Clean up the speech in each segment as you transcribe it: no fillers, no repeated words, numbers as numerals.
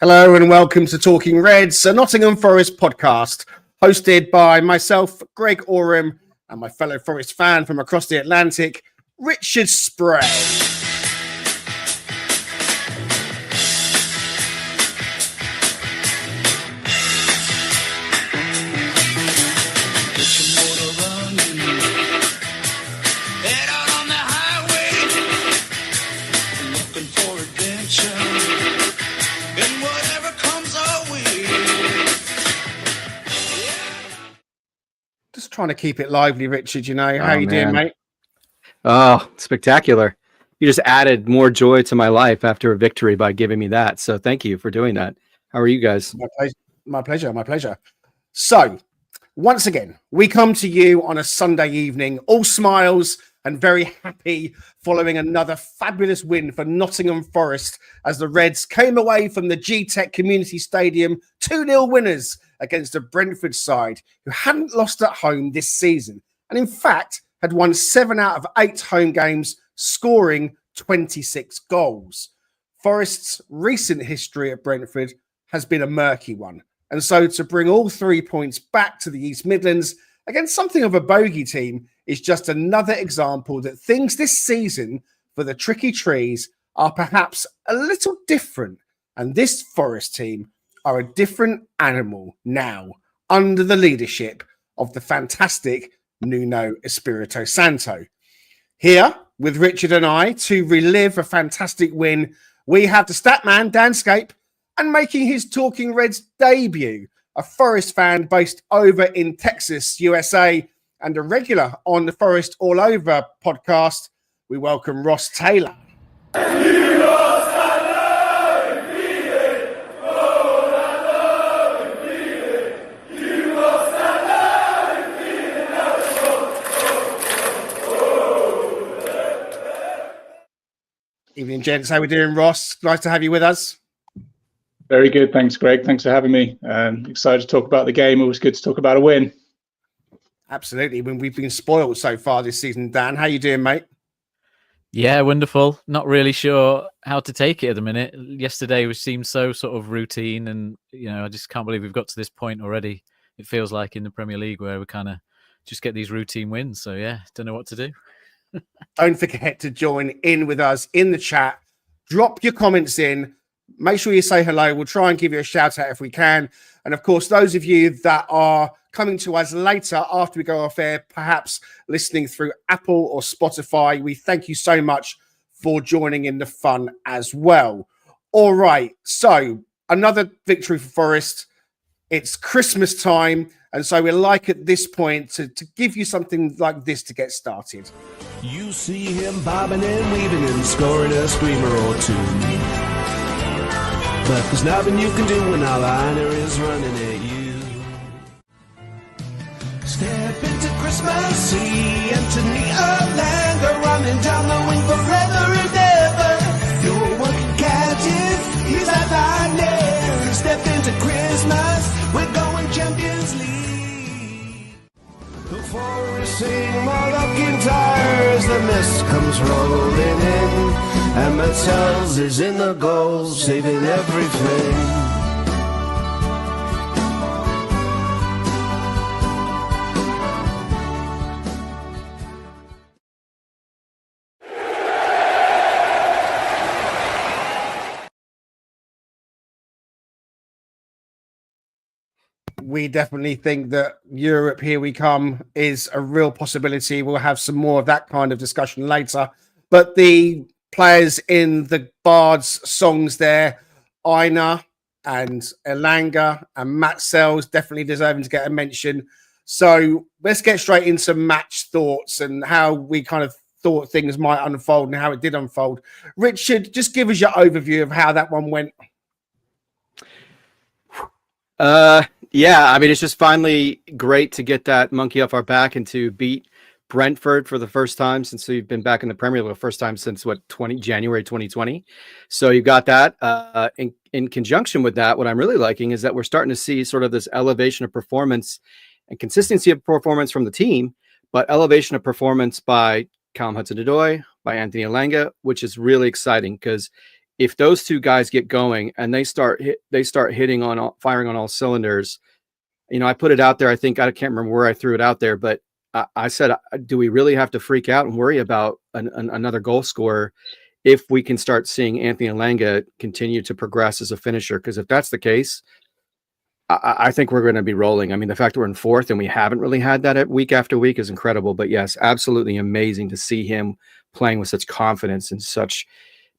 Hello and welcome to Talking Reds, a Nottingham Forest podcast, hosted by myself, Greg Oram, and my fellow Forest fan from across the Atlantic, Richard Spray. Trying to keep it lively, Richard. You know, how you doing, mate? Oh, spectacular. You just added more joy to my life after a victory by giving me that. So thank you for doing that. How are you guys? My pleasure. So once again, we come to you on a Sunday evening, all smiles and very happy following another fabulous win for Nottingham Forest as the Reds came away from the GTECH Community Stadium 2-0 winners against a Brentford side who hadn't lost at home this season and in fact had won 7 out of 8 home games, scoring 26 goals. Forest's recent history at Brentford has been a murky one, and so to bring all 3 points back to the East Midlands against something of a bogey team is just another example that things this season for the Tricky Trees are perhaps a little different, and this Forest team are a different animal now under the leadership of the fantastic Nuno Espirito Santo. Here with Richard and I to relive a fantastic win, we have the Statman, Danscape, and making his Talking Reds debut, a Forest fan based over in Texas, USA, and a regular on the Forest All Over podcast. We welcome Ross Taylor. Evening, gents. How are we doing, Ross? Nice to have you with us. Very good. Thanks, Greg. Thanks for having me. Excited to talk about the game. Always good to talk about a win. Absolutely. When we've been spoiled so far this season, Dan, how you doing, mate? Yeah, wonderful. Not really sure how to take it at the minute. Yesterday seemed so sort of routine, and I just can't believe we've got to this point already. It feels like in the Premier League where we kind of just get these routine wins. So yeah, don't know what to do. Don't forget to join in with us in the chat. Drop your comments in. Make sure you say hello. We'll try and give you a shout out if we can. And of course, those of you that are coming to us later after we go off air, perhaps listening through Apple or Spotify, we thank you so much for joining in the fun as well. All right. So another victory for Forest. It's Christmas time. And so we're like at this point to give you something like this to get started. You see him bobbing and weaving and scoring a screamer or two. But there's nothing you can do when our liner is running at you. Step into Christmas, see Anthony Elanga running down the wing forever and ever. You're working captain, he's at lightning. Step into Christmas, we're going Champions League. The Forest sing more looking tires, the mist comes rolling in, and Mattels is in the goal, saving everything. We definitely think that Europe, here we come, is a real possibility. We'll have some more of that kind of discussion later. But the players in the Bard's songs there, Aina and Elanga and Matt Sells, definitely deserving to get a mention. So let's get straight into match thoughts and how we kind of thought things might unfold and how it did unfold. Richard, just give us your overview of how that one went. Yeah, I mean, it's just finally great to get that monkey off our back and to beat Brentford for the first time since we've been back in the Premier League, the first time since January 2020. So you got that. In conjunction with that, what I'm really liking is that we're starting to see sort of this elevation of performance and consistency of performance from the team, but elevation of performance by Callum Hudson-Odoi, by Anthony Elanga, which is really exciting because if those two guys get going and they start firing on all cylinders, I put it out there. I think I can't remember where I threw it out there, but I said, do we really have to freak out and worry about another goal scorer if we can start seeing Anthony Elanga continue to progress as a finisher? Because if that's the case, I think we're going to be rolling. I mean, the fact that we're in fourth and we haven't really had that week after week is incredible. But yes, absolutely amazing to see him playing with such confidence and such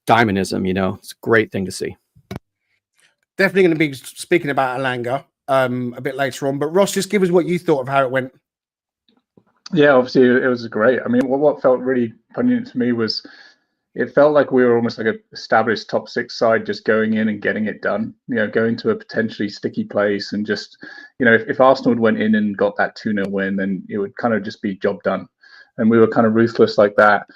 dynamism. It's a great thing to see. Definitely going to be speaking about Elanga a bit later on. But Ross, just give us what you thought of how it went. Yeah, obviously it was great. I mean, what felt really poignant to me was it felt like we were almost like an established top six side, just going in and getting it done, going to a potentially sticky place. And just, if Arsenal went in and got that 2-0 win, then it would kind of just be job done. And we were kind of ruthless like that.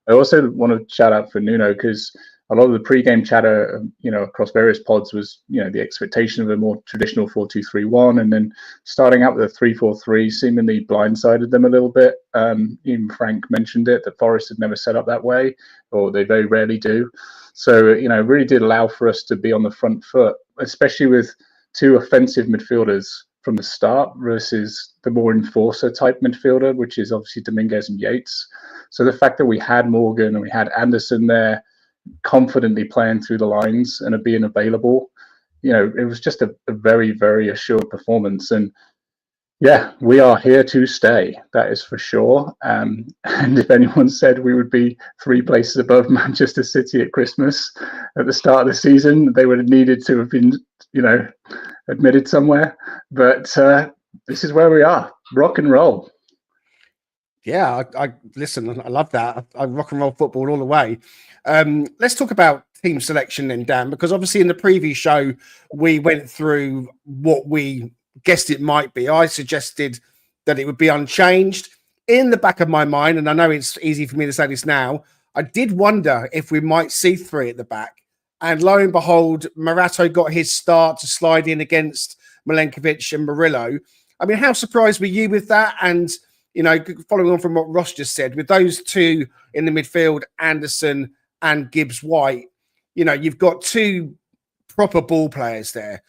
I also want to shout out for Nuno, because a lot of the pre-game chatter, across various pods was, the expectation of a more traditional 4-2-3-1, and then starting out with a 3-4-3 seemingly blindsided them a little bit. Even Frank mentioned it, that Forest had never set up that way, or they very rarely do. So, it really did allow for us to be on the front foot, especially with two offensive midfielders from the start versus the more enforcer type midfielder, which is obviously Dominguez and Yates. So the fact that we had Morgan and we had Anderson there, confidently playing through the lines and being available, it was just a very, very assured performance. And yeah, we are here to stay, that is for sure. And if anyone said we would be 3 places above Manchester City at Christmas at the start of the season, they would have needed to have been admitted somewhere. But this is where we are. Rock and roll. Yeah, I listen. I love that. I rock and roll football all the way. Let's talk about team selection then, Dan, because obviously in the preview show we went through what we guessed it might be. I suggested that it would be unchanged. In the back of my mind, and I know it's easy for me to say this now, I did wonder if we might see 3 at the back. And lo and behold, Murillo got his start to slide in against Milenkovic and Murillo. I mean, how surprised were you with that? And following on from what Ross just said, with those two in the midfield, Anderson and Gibbs-White, you've got 2 proper ball players there.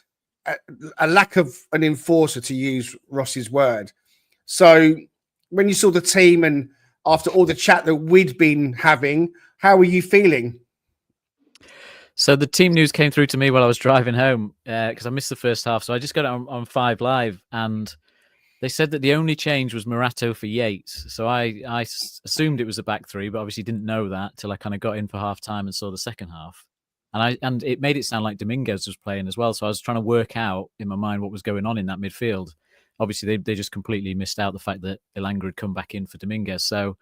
A lack of an enforcer, to use Ross's word. So when you saw the team and after all the chat that we'd been having, how were you feeling? So the team news came through to me while I was driving home because I missed the first half. So I just got it on 5 Live, and they said that the only change was Murillo for Yates. So I assumed it was a back 3, but obviously didn't know that till I kind of got in for half time and saw the second half. And it made it sound like Dominguez was playing as well. So I was trying to work out in my mind what was going on in that midfield. Obviously, they just completely missed out the fact that Elanga had come back in for Dominguez. So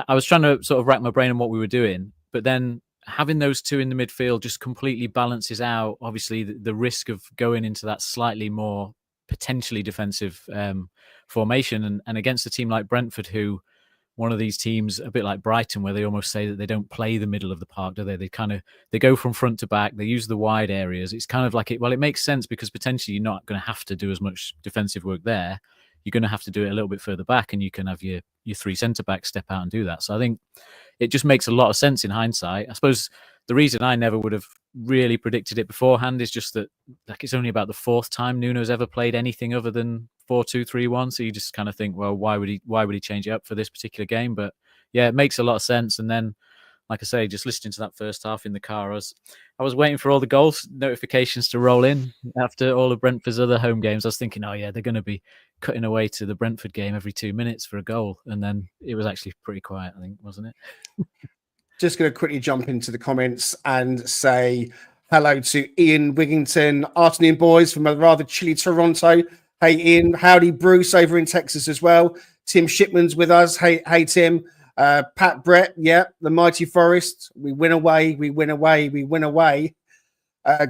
I was trying to sort of rack my brain on what we were doing. But then having those 2 in the midfield just completely balances out, obviously, the risk of going into that slightly more potentially defensive formation. And against a team like Brentford, who one of these teams, a bit like Brighton, where they almost say that they don't play the middle of the park, do they? They go from front to back. They use the wide areas. It's kind of like it makes sense because potentially you're not going to have to do as much defensive work there. You're going to have to do it a little bit further back, and you can have your 3 centre backs step out and do that. So I think it just makes a lot of sense in hindsight. I suppose the reason I never would have really predicted it beforehand is just that it's only about the 4th time Nuno's ever played anything other than 4-2-3-1. So you just kind of think, well, why would he change it up for this particular game? But yeah, it makes a lot of sense. And then, like I say, just listening to that first half in the car, I was waiting for all the goals notifications to roll in after all of Brentford's other home games. I was thinking, oh yeah, they're going to be cutting away to the Brentford game every 2 minutes for a goal. And then it was actually pretty quiet, I think, wasn't it? Just going to quickly jump into the comments and say hello to Ian Wigington, Artenian boys from a rather chilly Toronto. Hey, Ian. Howdy, Bruce over in Texas as well. Tim Shipman's with us. Hey, Tim. Pat Brett, yeah, the mighty Forest. We win away, we win away, we win away.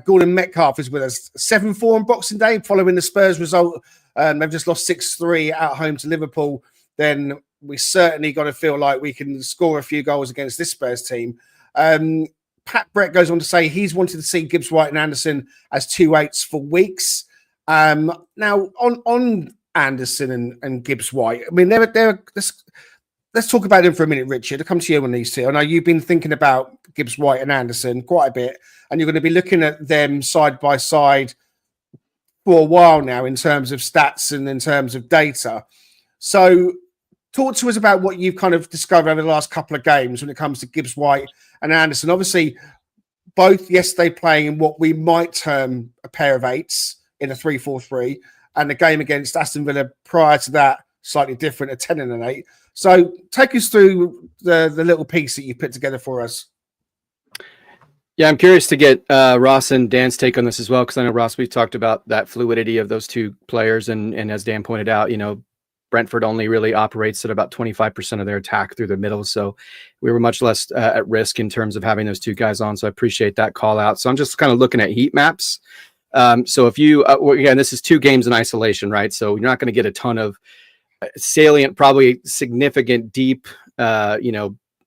Gordon Metcalf is with us. 7-4 on Boxing Day following the Spurs result. They've just lost 6-3 at home to Liverpool. Then we certainly got to feel like we can score a few goals against this Spurs team. Pat Brett goes on to say he's wanted to see Gibbs-White and Anderson as 2-8s for weeks. Now, on Anderson and Gibbs-White, I mean, they're let's talk about them for a minute, Richard. I'll come to you on these two. I know you've been thinking about Gibbs White and Anderson quite a bit, and you're going to be looking at them side by side for a while now in terms of stats and in terms of data. So talk to us about what you've kind of discovered over the last couple of games when it comes to Gibbs White and Anderson. Obviously, both yesterday playing in what we might term a pair of eights in a 3-4-3, and the game against Aston Villa prior to that, slightly different, a 10 and an 8. So take us through the little piece that you put together for us. Yeah, I'm curious to get Ross and Dan's take on this as well, because I know, Ross, we've talked about that fluidity of those two players. And as Dan pointed out, Brentford only really operates at about 25% of their attack through the middle. So we were much less at risk in terms of having those two guys on. So I appreciate that call out. So I'm just kind of looking at heat maps. So if you, again, this is 2 games in isolation, right? So you're not going to get a ton of salient, probably significant, deep,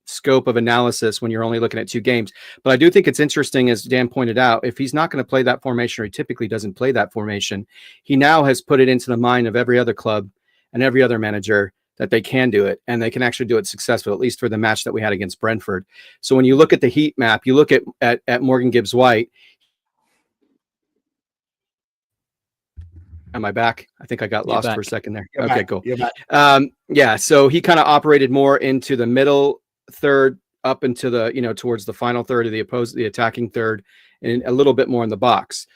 scope of analysis when you're only looking at 2 games. But I do think it's interesting, as Dan pointed out, if he's not going to play that formation, or he typically doesn't play that formation, he now has put it into the mind of every other club and every other manager that they can do it, and they can actually do it successfully, at least for the match that we had against Brentford. So when you look at the heat map, you look at Morgan Gibbs White. Am I back? I think I got lost for a second there. You're okay, back. cool. You're back. Yeah, so he kind of operated more into the middle third, up into the, towards the final third of the attacking third, and a little bit more in the box.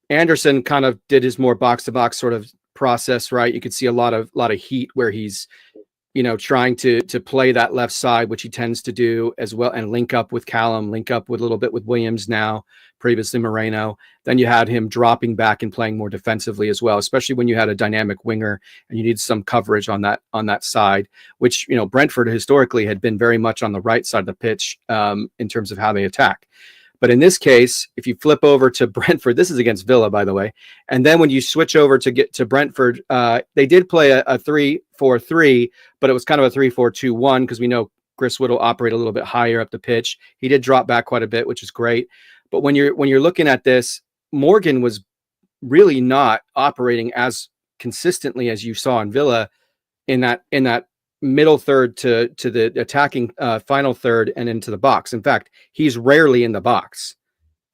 Anderson kind of did his more box to box sort of process, right? You could see a lot of heat where he's, trying to play that left side, which he tends to do as well, and link up with Callum, link up with a little bit with Williams now, previously Moreno. Then you had him dropping back and playing more defensively as well, especially when you had a dynamic winger and you need some coverage on that side, which, Brentford historically had been very much on the right side of the pitch in terms of how they attack. But in this case, if you flip over to Brentford, this is against Villa, by the way, and then when you switch over to get to Brentford, they did play a 3-4-3, but it was kind of a 3-4-2-1 because we know Gristwood will operate a little bit higher up the pitch. He did drop back quite a bit, which is great. But when you're looking at this, Morgan was really not operating as consistently as you saw in Villa in that middle third to the attacking final third and into the box. In fact, he's rarely in the box,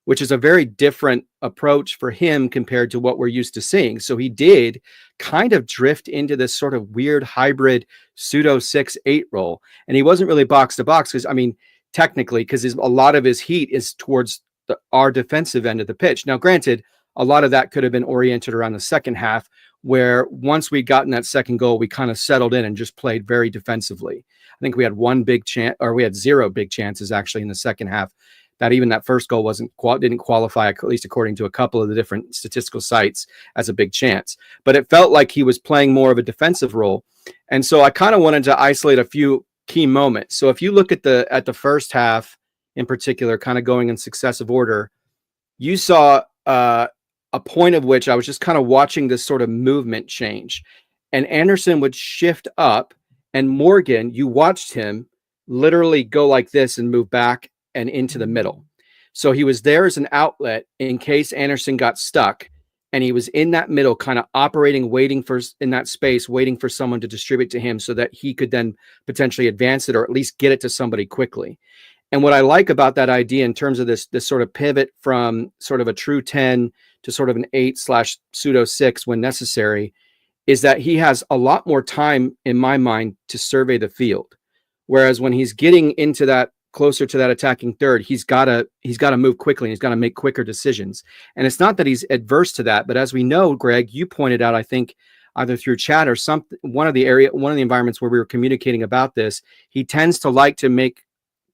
which is a very different approach for him compared to what we're used to seeing. So he did kind of drift into this sort of weird hybrid pseudo 6-8 role. And he wasn't really box to box because, technically, because a lot of his heat is towards our defensive end of the pitch. Now, granted, a lot of that could have been oriented around the second half, where once we'd gotten that second goal, we kind of settled in and just played very defensively. I think we had 1 big chance, or we had 0 big chances actually in the second half. That even that first goal didn't qualify, at least according to a couple of the different statistical sites, as a big chance. But it felt like he was playing more of a defensive role, and so I kind of wanted to isolate a few key moments. So if you look at the first half in particular, kind of going in successive order, you saw a point of which I was just kind of watching this sort of movement change, and Anderson would shift up, and Morgan, you watched him literally go like this and move back and into the middle. So he was there as an outlet in case Anderson got stuck, and he was in that middle kind of operating, waiting for someone to distribute to him so that he could then potentially advance it or at least get it to somebody quickly. And what I like about that idea in terms of this sort of pivot from sort of a true 10 to sort of an 8/pseudo 6 when necessary is that he has a lot more time, in my mind, to survey the field. Whereas when he's getting into that closer to that attacking third, he's got to move quickly, and he's got to make quicker decisions. And it's not that he's adverse to that, but as we know, Greg, you pointed out, I think either through chat or one of the environments where we were communicating about this, he tends to like to make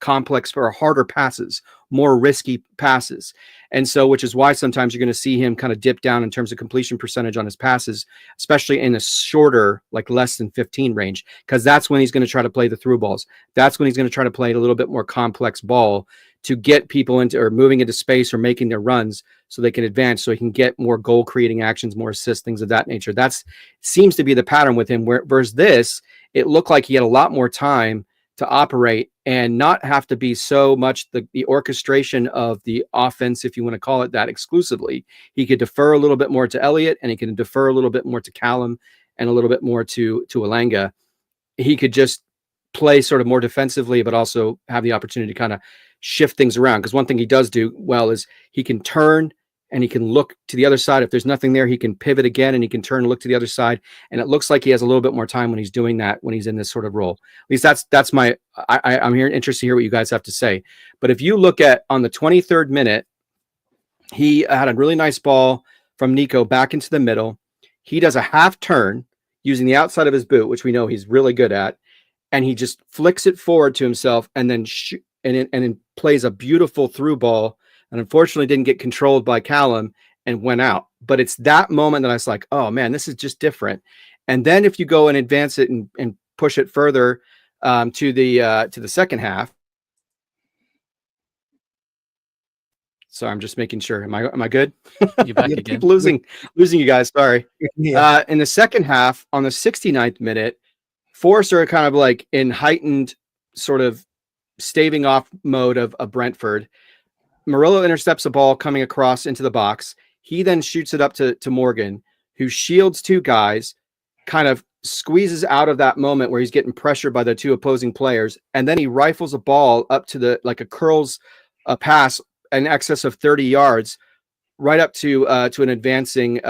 complex or harder passes, more risky passes. And so, which is why sometimes you're going to see him kind of dip down in terms of completion percentage on his passes, especially in a shorter, like less than 15 range, because that's when he's going to try to play the through balls. That's when he's going to try to play a little bit more complex ball to get people into or moving into space or making their runs so they can advance, so he can get more goal creating actions, more assists, things of that nature. That seems to be the pattern with him. Whereas this, it looked like he had a lot more time to operate and not have to be so much the orchestration of the offense, if you want to call it that, exclusively. He could defer a little bit more to Elliott, and he can defer a little bit more to Callum and a little bit more to Elanga. He could just play sort of more defensively, but also have the opportunity to kind of shift things around. Because one thing he does do well is he can turn and he can look to the other side. If there's nothing there, he can pivot again and he can turn and look to the other side. And it looks like he has a little bit more time when he's doing that, when he's in this sort of role. At least that's my, I'm here interested to hear what you guys have to say. But if you look at on the 23rd minute, he had a really nice ball from Nico back into the middle. He does a half turn using the outside of his boot, which we know he's really good at. And he just flicks it forward to himself and then and plays a beautiful through ball. And unfortunately didn't get controlled by Callum and went out. But it's that moment that I was like, oh man, this is just different. And then if you go and advance it and push it further to the second half. Sorry, I'm just making sure. Am I good? You're back again. Keep losing you guys. Sorry. Yeah. In the second half, on the 69th minute, Forest are kind of like in heightened sort of staving off mode of Brentford. Murillo intercepts a ball coming across into the box. He then shoots it up to Morgan, who shields two guys, kind of squeezes out of that moment where he's getting pressured by the two opposing players. And then he rifles a ball up to like a curls a pass in excess of 30 yards right up to an advancing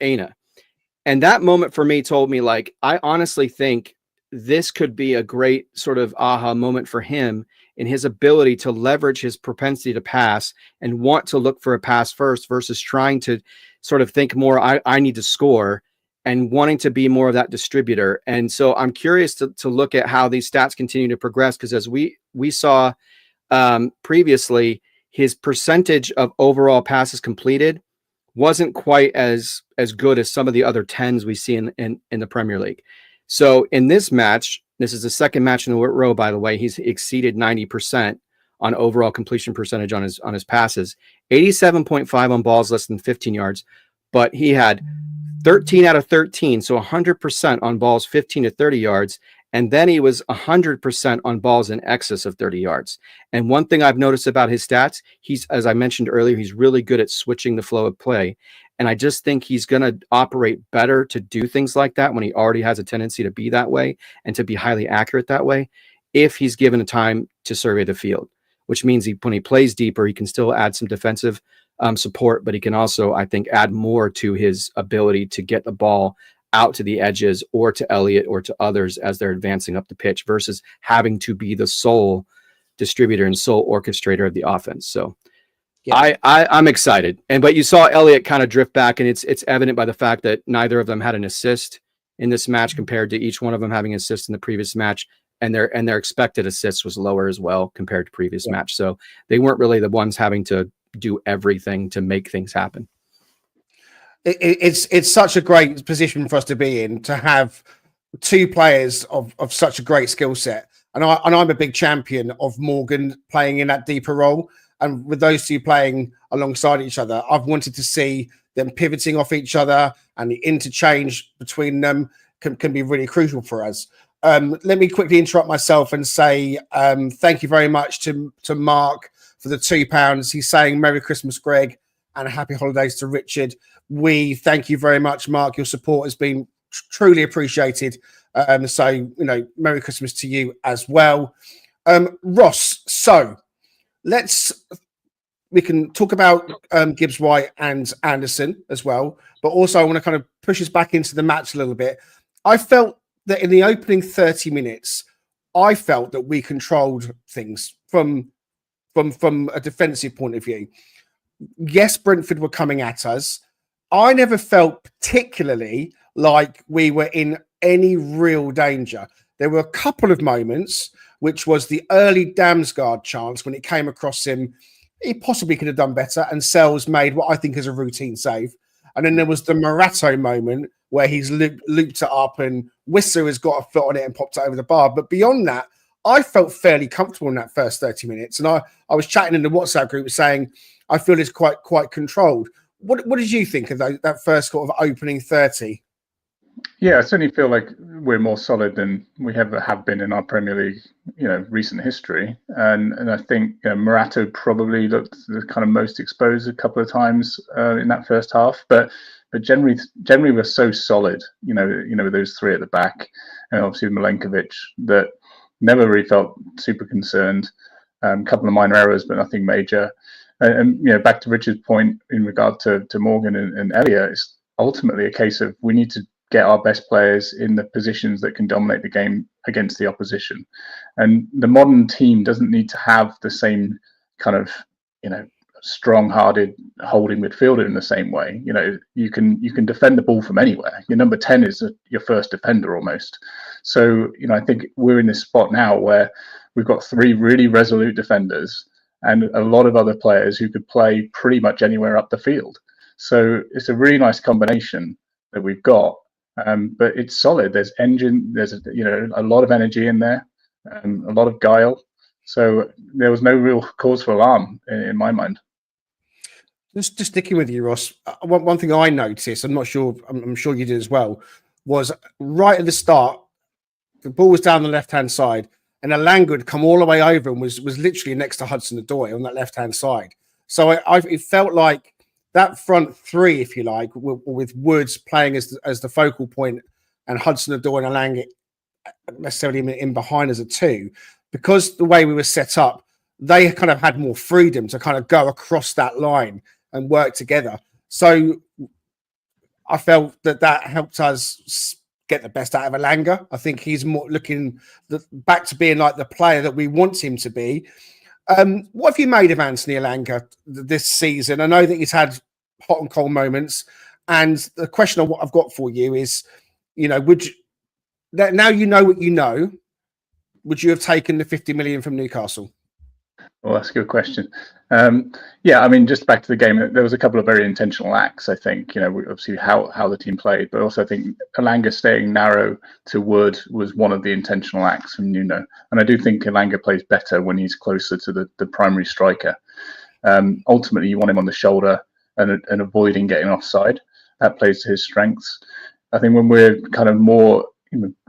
Aina. And that moment for me told me, like, I honestly think this could be a great sort of aha moment for him in his ability to leverage his propensity to pass and want to look for a pass first versus trying to sort of think more, I need to score, and wanting to be more of that distributor. And so I'm curious to look at how these stats continue to progress, because as we saw previously, his percentage of overall passes completed wasn't quite as good as some of the other 10s we see in the Premier League. So in this match, this is the second match in a row, by the way, he's exceeded 90% on overall completion percentage on his passes, 87.5 on balls less than 15 yards, but he had 13 out of 13, so 100% on balls 15 to 30 yards, and then he was 100% on balls in excess of 30 yards. And one thing I've noticed about his stats, he's, as I mentioned earlier, he's really good at switching the flow of play. And I just think he's going to operate better to do things like that when he already has a tendency to be that way and to be highly accurate that way, if he's given a time to survey the field, which means when he plays deeper, he can still add some defensive support, but he can also, I think, add more to his ability to get the ball out to the edges or to Elliott or to others as they're advancing up the pitch versus having to be the sole distributor and sole orchestrator of the offense. So yeah. I'm excited. But you saw Elliott kind of drift back, and it's evident by the fact that neither of them had an assist in this match compared to each one of them having an assist in the previous match. And their expected assists was lower as well compared to previous match. So they weren't really the ones having to do everything to make things happen. It's such a great position for us to be in, to have two players of such a great skill set. And I'm a big champion of Morgan playing in that deeper role. And with those two playing alongside each other, I've wanted to see them pivoting off each other, and the interchange between them can be really crucial for us. Let me quickly interrupt myself and say thank you very much to Mark for the £2. He's saying Merry Christmas, Greg, and Happy Holidays to Richard. We thank you very much, Mark. Your support has been truly appreciated. So, Merry Christmas to you as well. Ross, so we can talk about Gibbs White and Anderson as well, but also I want to kind of push us back into the match a little bit. I felt that in the opening 30 minutes, I felt that we controlled things from a defensive point of view. Yes, Brentford were coming at us. I never felt particularly like we were in any real danger. There were a couple of moments, which was the early Damsgaard chance when it came across him. He possibly could have done better, and Sells made what I think is a routine save. And then there was the Morato moment where he's looped it up and Whistler has got a foot on it and popped it over the bar. But beyond that, I felt fairly comfortable in that first 30 minutes. And I was chatting in the WhatsApp group saying, I feel it's quite controlled. What did you think of that first sort of opening 30? Yeah, I certainly feel like we're more solid than we have been in our Premier League, recent history. And I think Morato probably looked the kind of most exposed a couple of times in that first half. But generally we're so solid, with those three at the back, and obviously Milenkovic, that never really felt super concerned. Couple of minor errors, but nothing major. And back to Richard's point in regard to Morgan and Elliot, it's ultimately a case of we need to get our best players in the positions that can dominate the game against the opposition. And the modern team doesn't need to have the same kind of, strong-hearted holding midfielder in the same way. You can defend the ball from anywhere. Your number 10 is your first defender almost. So, I think we're in this spot now where we've got 3 really resolute defenders and a lot of other players who could play pretty much anywhere up the field. So it's a really nice combination that we've got. But it's solid. There's a lot of energy in there, a lot of guile. So there was no real cause for alarm in my mind. Just sticking with you, Ross. One thing I noticed, I'm sure you did as well, was right at the start, the ball was down the left-hand side, and Elanga had come all the way over and was literally next to Hudson-Odoi on that left-hand side. So it felt like that front 3, if you like, with Woods playing as the focal point and Hudson-Odoi and Elanga necessarily in behind as a 2, because the way we were set up, they kind of had more freedom to kind of go across that line and work together. So I felt that helped us get the best out of Elanga. I think he's more looking back to being like the player that we want him to be. What have you made of Anthony Elanga this season? I know that he's had hot and cold moments, and the question of what I've got for you is, now you know what you know, would you have taken the 50 million from Newcastle? Well, that's a good question. Just back to the game, there was a couple of very intentional acts, I think, obviously how the team played, but also I think Elanga staying narrow to Wood was one of the intentional acts from Nuno. And I do think Elanga plays better when he's closer to the primary striker. Ultimately, you want him on the shoulder and avoiding getting offside. That plays to his strengths. I think when we're kind of more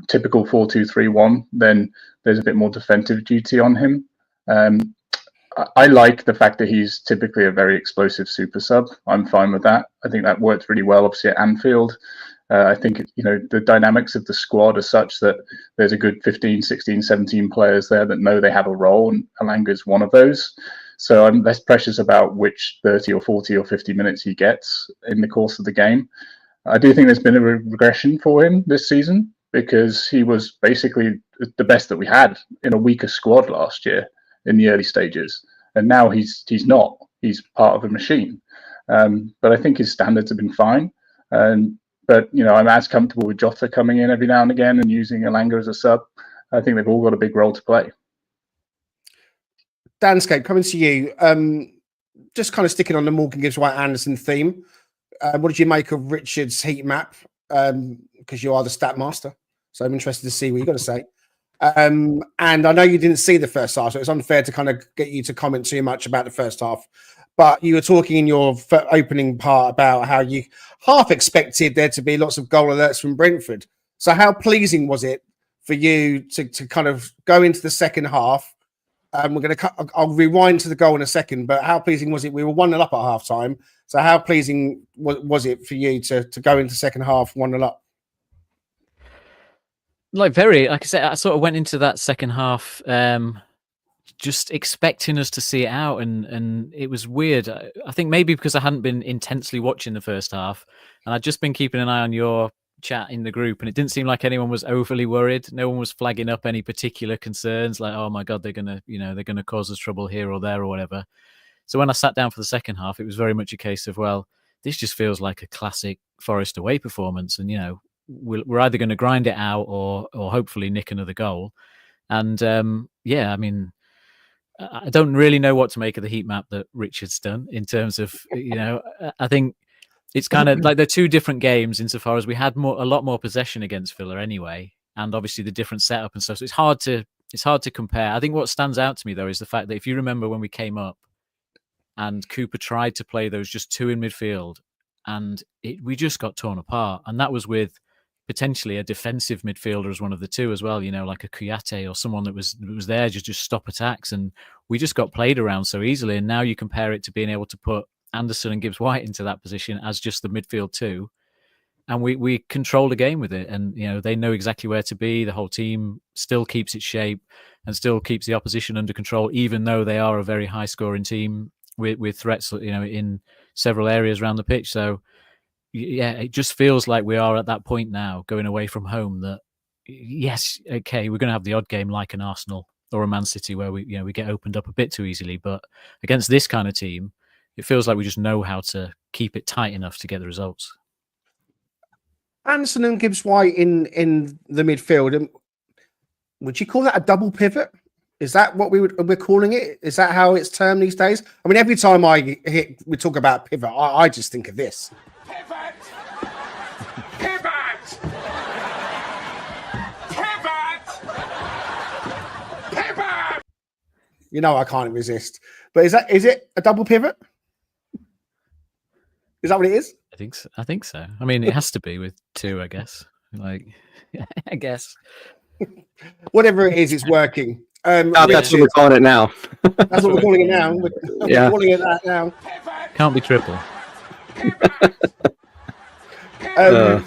typical 4-2-3-1, then there's a bit more defensive duty on him. I like the fact that he's typically a very explosive super sub. I'm fine with that. I think that worked really well, obviously, at Anfield. I think, the dynamics of the squad are such that there's a good 15, 16, 17 players there that know they have a role, and Elanga is one of those. So I'm less precious about which 30 or 40 or 50 minutes he gets in the course of the game. I do think there's been a regression for him this season because he was basically the best that we had in a weaker squad last year in the early stages. And now he's not. He's part of a machine. But I think his standards have been fine. But I'm as comfortable with Jota coming in every now and again and using Elanga as a sub. I think they've all got a big role to play. Danscape, coming to you. Just kind of sticking on the Morgan Gibbs White Anderson theme. What did you make of Richard's heat map? Because you are the stat master. So I'm interested to see what you've got to say. And I know you didn't see the first half, so it's unfair to kind of get you to comment too much about the first half. But you were talking in your opening part about how you half expected there to be lots of goal alerts from Brentford. So how pleasing was it for you to kind of go into the second half? I'll rewind to the goal in a second, but how pleasing was it? We were 1-0 up at half time. So how pleasing was it for you to go into second half 1-0 up? Like I said, I sort of went into that second half just expecting us to see it out, and it was weird. I think maybe because I hadn't been intensely watching the first half, and I'd just been keeping an eye on your chat in the group, and it didn't seem like anyone was overly worried. No one was flagging up any particular concerns, like, oh my God, they're gonna cause us trouble here or there or whatever. So when I sat down for the second half, it was very much a case of, well, this just feels like a classic Forest away performance, and we're either going to grind it out or hopefully nick another goal. And I don't really know what to make of the heat map that Richard's done in terms of, I think it's kind of like they're two different games insofar as we had a lot more possession against Villa anyway, and obviously the different setup and stuff. So it's hard to compare. I think what stands out to me though is the fact that if you remember when we came up and Cooper tried to play those just 2 in midfield, and we just got torn apart, and that was with potentially a defensive midfielder as one of the 2 as well, like a Kouyaté or someone that was there just stop attacks, and we just got played around so easily. And now you compare it to being able to put Anderson and Gibbs White into that position as just the midfield 2, and we control the game with it. And they know exactly where to be. The whole team still keeps its shape and still keeps the opposition under control, even though they are a very high scoring team with threats, in several areas around the pitch. So yeah, it just feels like we are at that point now, going away from home, that yes, okay, we're going to have the odd game like an Arsenal or a Man City where we get opened up a bit too easily, but against this kind of team, it feels like we just know how to keep it tight enough to get the results. Anderson and Gibbs-White in the midfield. Would you call that a double pivot? Is that what we're calling it? Is that how it's termed these days? I mean, every time we talk about pivot, I just think of this. Pivot! Pivot! Pivot! Pivot! I can't resist. But is it a double pivot? Is that what it is? I think so. I mean, it has to be with two, I guess. I guess. Whatever it is, it's working. That's what we're calling it now. That's what we're calling it now. We're calling it that now. Can't be triple. I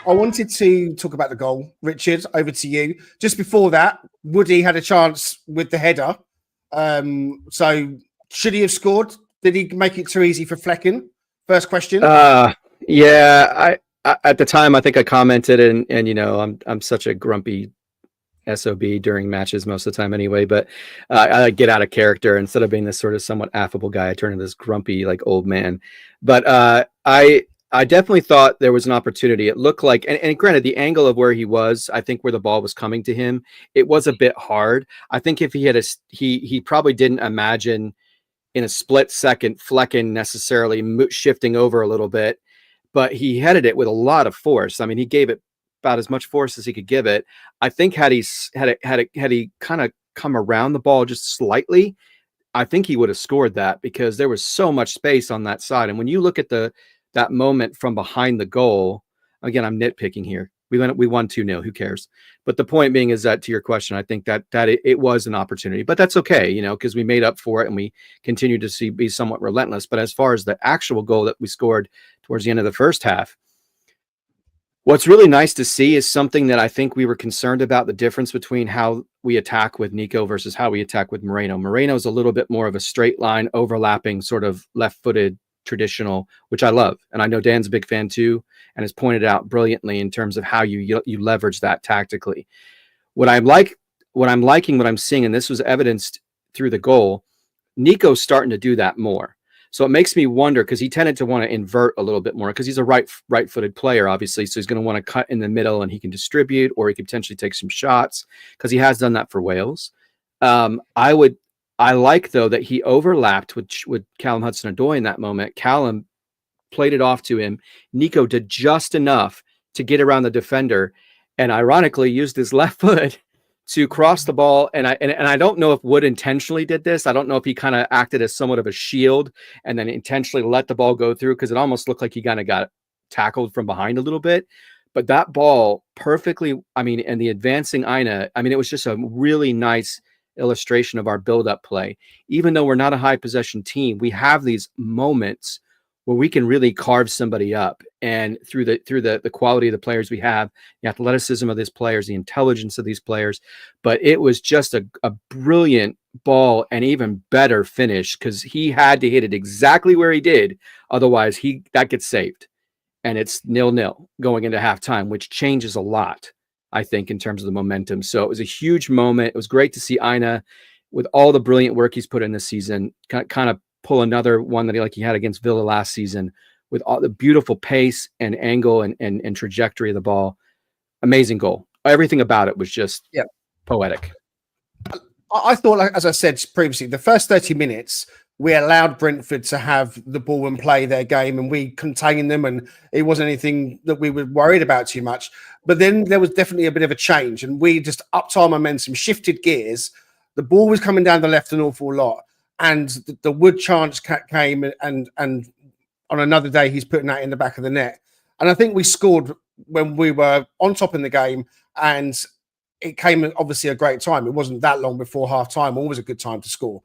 wanted to talk about the goal. Richard, over to you. Just before that, Woody had a chance with the header. So should he have scored? Did he make it too easy for Flecken? First question. Yeah, I at the time I think I commented, and I'm such a grumpy SOB during matches most of the time anyway, but I get out of character. Instead of being this sort of somewhat affable guy, I turn into this grumpy old man. But I definitely thought there was an opportunity. It looked like, and granted, the angle of where he was, I think where the ball was coming to him, it was a bit hard. I think if he had he probably didn't imagine in a split second Flecken necessarily shifting over a little bit, but he headed it with a lot of force. I mean, he gave it about as much force as he could give it. I think had he kind of come around the ball just slightly, I think he would have scored that, because there was so much space on that side. And when you look at that moment from behind the goal, again, I'm nitpicking here. We won 2-0. Who cares? But the point being is that, to your question, I think that it was an opportunity, but that's okay, because we made up for it and we continue to be somewhat relentless. But as far as the actual goal that we scored towards the end of the first half, what's really nice to see is something that I think we were concerned about, the difference between how we attack with Nico versus how we attack with Moreno. Moreno is a little bit more of a straight line, overlapping, sort of left-footed, traditional, which I love. And I know Dan's a big fan too, and has pointed out brilliantly in terms of how you leverage that tactically. What I'm liking, what I'm seeing, and this was evidenced through the goal, Nico's starting to do that more. So it makes me wonder, because he tended to want to invert a little bit more, because he's a right-footed player, obviously. So he's going to want to cut in the middle, and he can distribute, or he could potentially take some shots, because he has done that for Wales. I like, though, that he overlapped with Callum Hudson-Odoi in that moment. Callum played it off to him. Nico did just enough to get around the defender, and ironically used his left foot to cross the ball. And I don't know if Wood intentionally did this. I don't know if he kind of acted as somewhat of a shield and then intentionally let the ball go through, because it almost looked like he kind of got tackled from behind a little bit. But that ball perfectly, and the advancing Aina, it was just a really nice illustration of our build-up play. Even though we're not a high possession team, we have these moments where we can really carve somebody up, and through the quality of the players we have, the athleticism of these players, the intelligence of these players. But it was just a brilliant ball, and even better finish, because he had to hit it exactly where he did, otherwise that gets saved, and it's 0-0 going into halftime, which changes a lot, I think, in terms of the momentum. So it was a huge moment. It was great to see Aina, with all the brilliant work he's put in this season, kind of pull another one that he had against Villa last season, with all the beautiful pace and angle and trajectory of the ball. Amazing goal. Everything about it was just poetic. I thought, as I said previously, the first 30 minutes, we allowed Brentford to have the ball and play their game, and we contained them, and it wasn't anything that we were worried about too much. But then there was definitely a bit of a change, and we just upped our momentum, shifted gears. The ball was coming down the left an awful lot, and the Wood chance came, and on another day he's putting that in the back of the net. And I think we scored when we were on top in the game, and it came obviously a great time. It wasn't that long before half time, always a good time to score.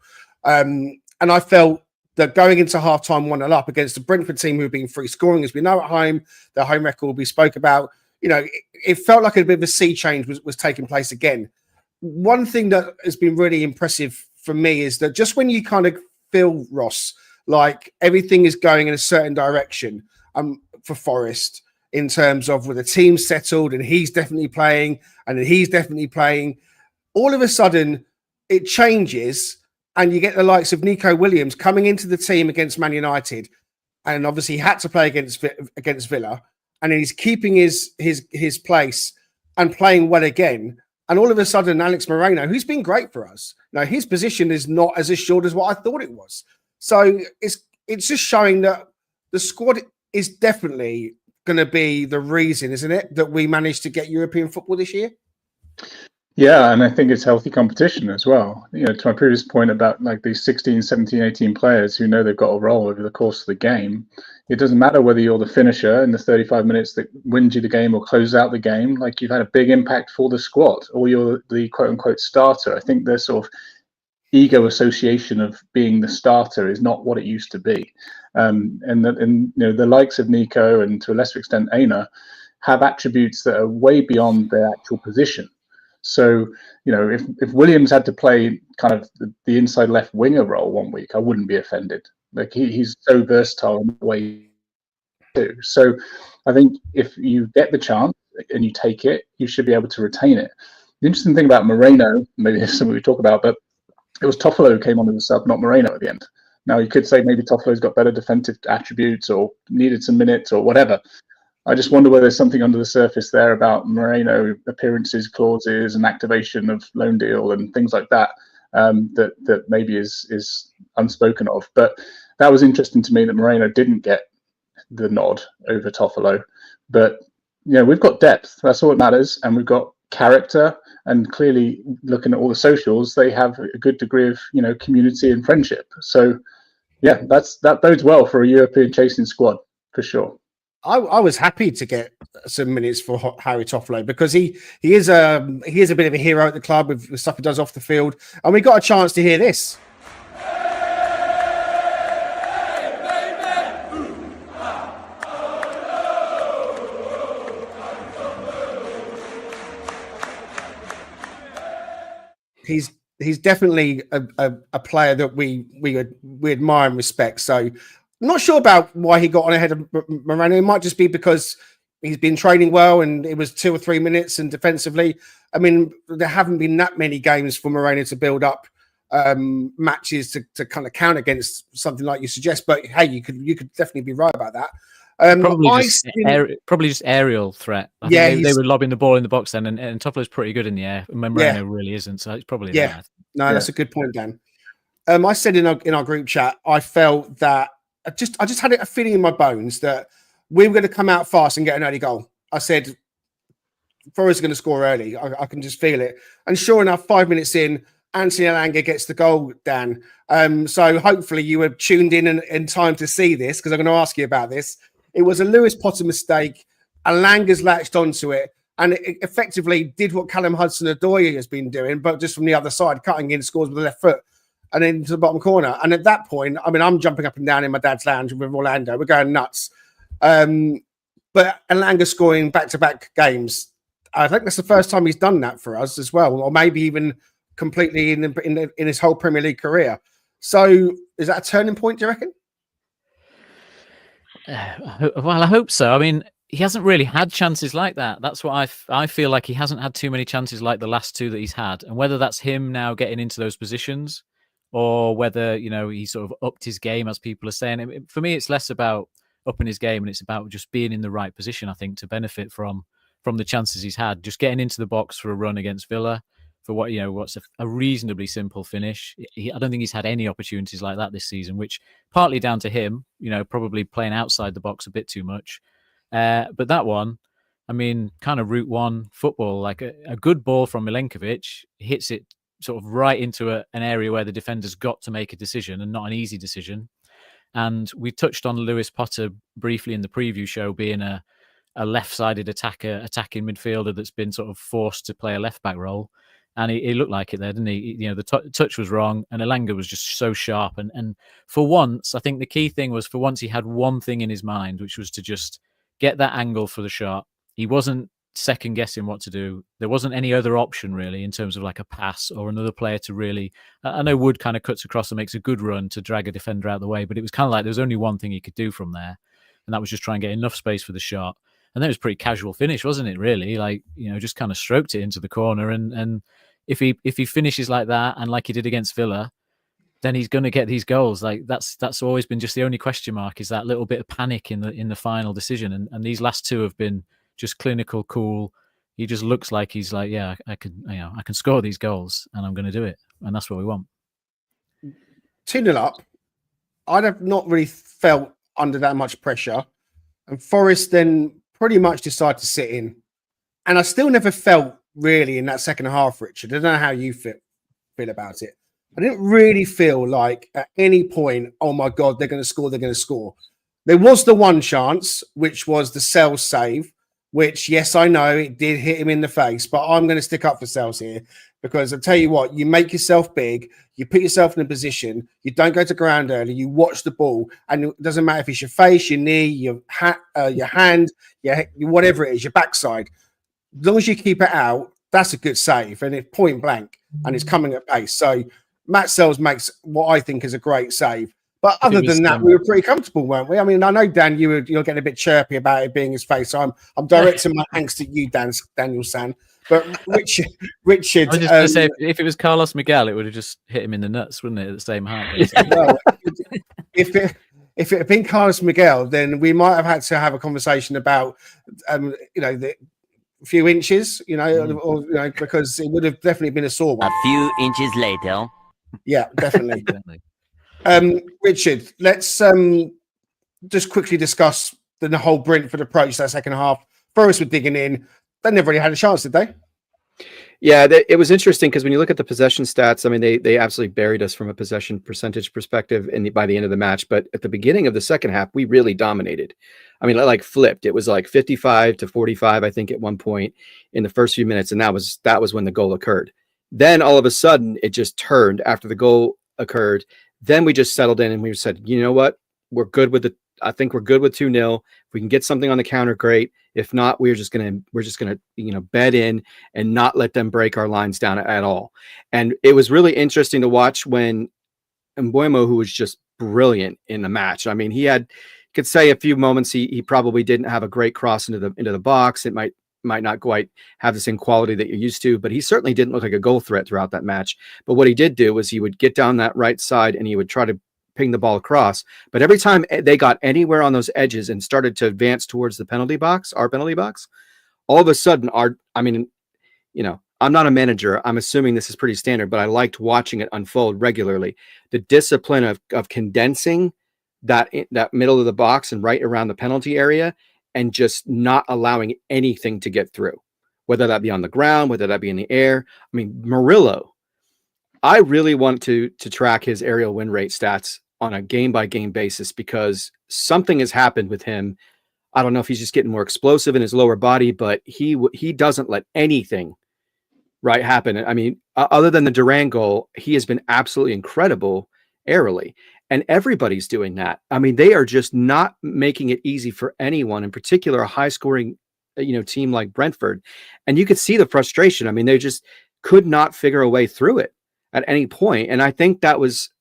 And I felt that going into half-time 1-0 up against the Brentford team who've been free scoring, as we know at home, their home record we spoke about, it felt like a bit of a sea change was taking place again. One thing that has been really impressive for me is that just when you kind of feel, Ross, like everything is going in a certain direction for Forest in terms of where the team's settled and he's definitely playing and he's definitely playing, all of a sudden it changes and you get the likes of Nico Williams coming into the team against Man United, and obviously he had to play against Villa, and he's keeping his place and playing well again. And all of a sudden, Alex Moreno, who's been great for us, his position is not as assured as what I thought it was. So it's just showing that the squad is definitely going to be the reason, isn't it, that we managed to get European football this year? Yeah, and I think it's healthy competition as well. To my previous point about like these 16, 17, 18 players who know they've got a role over the course of the game. It doesn't matter whether you're the finisher in the 35 minutes that wins you the game or closes out the game. Like, you've had a big impact for the squad, or you're the quote unquote starter. I think the sort of ego association of being the starter is not what it used to be. And the likes of Nico and to a lesser extent Aina have attributes that are way beyond their actual position. So, if Williams had to play kind of the inside left winger role one week, I wouldn't be offended. Like, he's so versatile in the way too. So I think if you get the chance and you take it, you should be able to retain it. The interesting thing about Moreno, maybe this is something we talk about, but it was Toffolo who came on as a sub, not Moreno at the end. Now, you could say maybe Toffolo's got better defensive attributes or needed some minutes or whatever. I just wonder whether there's something under the surface there about Moreno appearances, clauses, and activation of loan deal and things like that, that maybe is unspoken of. But that was interesting to me that Moreno didn't get the nod over Toffolo. But we've got depth. That's all that matters, and we've got character. And clearly, looking at all the socials, they have a good degree of community and friendship. So yeah, that bodes well for a European chasing squad for sure. I was happy to get some minutes for Harry Toffolo because he is a bit of a hero at the club with the stuff he does off the field, and we got a chance to hear this. He's definitely a player that we admire and respect. So I'm not sure about why he got on ahead of Moreno. It might just be because he's been training well and it was 2 or 3 minutes. And defensively, I mean, there haven't been that many games for Moreno to build up matches to kind of count against something like you suggest. But hey, you could definitely be right about that. Probably just aerial threat. I think they were lobbing the ball in the box then, and Toffolo's pretty good in the air. Moreno really isn't, so it's probably that. That's a good point, Dan. I said in our group chat, I felt that I just had a feeling in my bones that we were going to come out fast and get an early goal. I said Forest are going to score early. I can just feel it. And sure enough, 5 minutes in, Anthony Elanga gets the goal, Dan. So hopefully you were tuned in time to see this, because I'm going to ask you about this. It was a Lewis Potter mistake. Elanga's latched onto it, and it effectively did what Callum Hudson-Odoi has been doing, but just from the other side, cutting in, scores with the left foot and into the bottom corner. And at that point, I mean, I'm jumping up and down in my dad's lounge with Orlando. We're going nuts. But Elanga scoring back-to-back games, I think that's the first time he's done that for us as well, or maybe even completely in his whole Premier League career. So is that a turning point, do you reckon? Well, I hope so. I mean, he hasn't really had chances like that. That's what I feel like. He hasn't had too many chances like the last two that he's had. And whether that's him now getting into those positions, or whether, he sort of upped his game, as people are saying. For me, it's less about upping his game, and it's about just being in the right position, I think, to benefit from the chances he's had. Just getting into the box for a run against Villa, for what's a reasonably simple finish. I don't think he's had any opportunities like that this season, which partly down to him, probably playing outside the box a bit too much. But that one, I mean, kind of route one football, like a good ball from Milenkovic, hits it sort of right into an area where the defender's got to make a decision, and not an easy decision. And we touched on Lewis Potter briefly in the preview show being a left-sided attacking midfielder that's been sort of forced to play a left-back role. And he looked like it there, didn't he? You know, the touch was wrong, and Elanga was just so sharp. And for once, I think the key thing was for once he had one thing in his mind, which was to just get that angle for the shot. He wasn't second guessing what to do. There wasn't any other option really in terms of like a pass or another player to really. I know Wood kind of cuts across and makes a good run to drag a defender out of the way, but it was kind of like there was only one thing he could do from there, and that was just try and get enough space for the shot. And then it was a pretty casual finish, wasn't it? Really, like, you know, just kind of stroked it into the corner. And if he finishes like that and like he did against Villa, then he's going to get these goals. Like that's always been just the only question mark, is that little bit of panic in the final decision. And these last two have been just clinical, cool. He just looks like he's like, yeah, I can score these goals and I'm going to do it. And that's what we want. 2-0 up. I'd have not really felt under that much pressure. And Forest then pretty much decided to sit in. And I still never felt really in that second half, Richard. I don't know how you feel about it. I didn't really feel like at any point, oh my God, they're going to score, they're going to score. There was the one chance, which was the Sells save, which, yes, I know it did hit him in the face, but I'm going to stick up for Sells here, because I'll tell you what, you make yourself big, you put yourself in a position, you don't go to ground early, you watch the ball, and it doesn't matter if it's your face, your knee, your hand, whatever it is, your backside. As long as you keep it out, that's a good save, and it's point blank, and it's coming at pace. So Matt Sells makes what I think is a great save. But other than that, we were pretty comfortable, weren't we? I mean, I know, Dan, you're getting a bit chirpy about it being his face. So I'm directing my angst at you, Daniel San. But Richard, I was just going to say, if it was Carlos Miguel, it would have just hit him in the nuts, wouldn't it, at the same height? Well, if it had been Carlos Miguel, then we might have had to have a conversation about, the few inches, or because it would have definitely been a sore one. A few inches later. Yeah, definitely. Richard, let's just quickly discuss the whole Brentford approach that second half. Forest were digging in. They never really had a chance, did they? Yeah, it was interesting because when you look at the possession stats, I mean, they absolutely buried us from a possession percentage perspective by the end of the match. But at the beginning of the second half, we really dominated. I mean, like flipped. It was like 55-45, I think, at one point in the first few minutes. And that was when the goal occurred. Then all of a sudden, it just turned after the goal occurred. Then we just settled in and we said, you know what? We're good with I think we're good with 2-0. If we can get something on the counter, great. If not, we're just gonna bed in and not let them break our lines down at all. And it was really interesting to watch when Mbuemo, who was just brilliant in the match. I mean, could say a few moments he probably didn't have a great cross into the box. It might not quite have the same quality that you're used to, but he certainly didn't look like a goal threat throughout that match. But what he did do was he would get down that right side and he would try to ping the ball across. But every time they got anywhere on those edges and started to advance towards the penalty box, our penalty box, all of a sudden I'm not a manager. I'm assuming this is pretty standard, but I liked watching it unfold regularly. The discipline of condensing that middle of the box and right around the penalty area, and just not allowing anything to get through, whether that be on the ground, whether that be in the air. I mean, Murillo, I really want to track his aerial win rate stats on a game-by-game basis, because something has happened with him. I don't know if he's just getting more explosive in his lower body, but he doesn't let anything happen. I mean, other than the Duran goal, he has been absolutely incredible aerially. And everybody's doing that. I mean, they are just not making it easy for anyone, in particular a high-scoring, team like Brentford. And you could see the frustration. I mean, they just could not figure a way through it at any point. And I think that was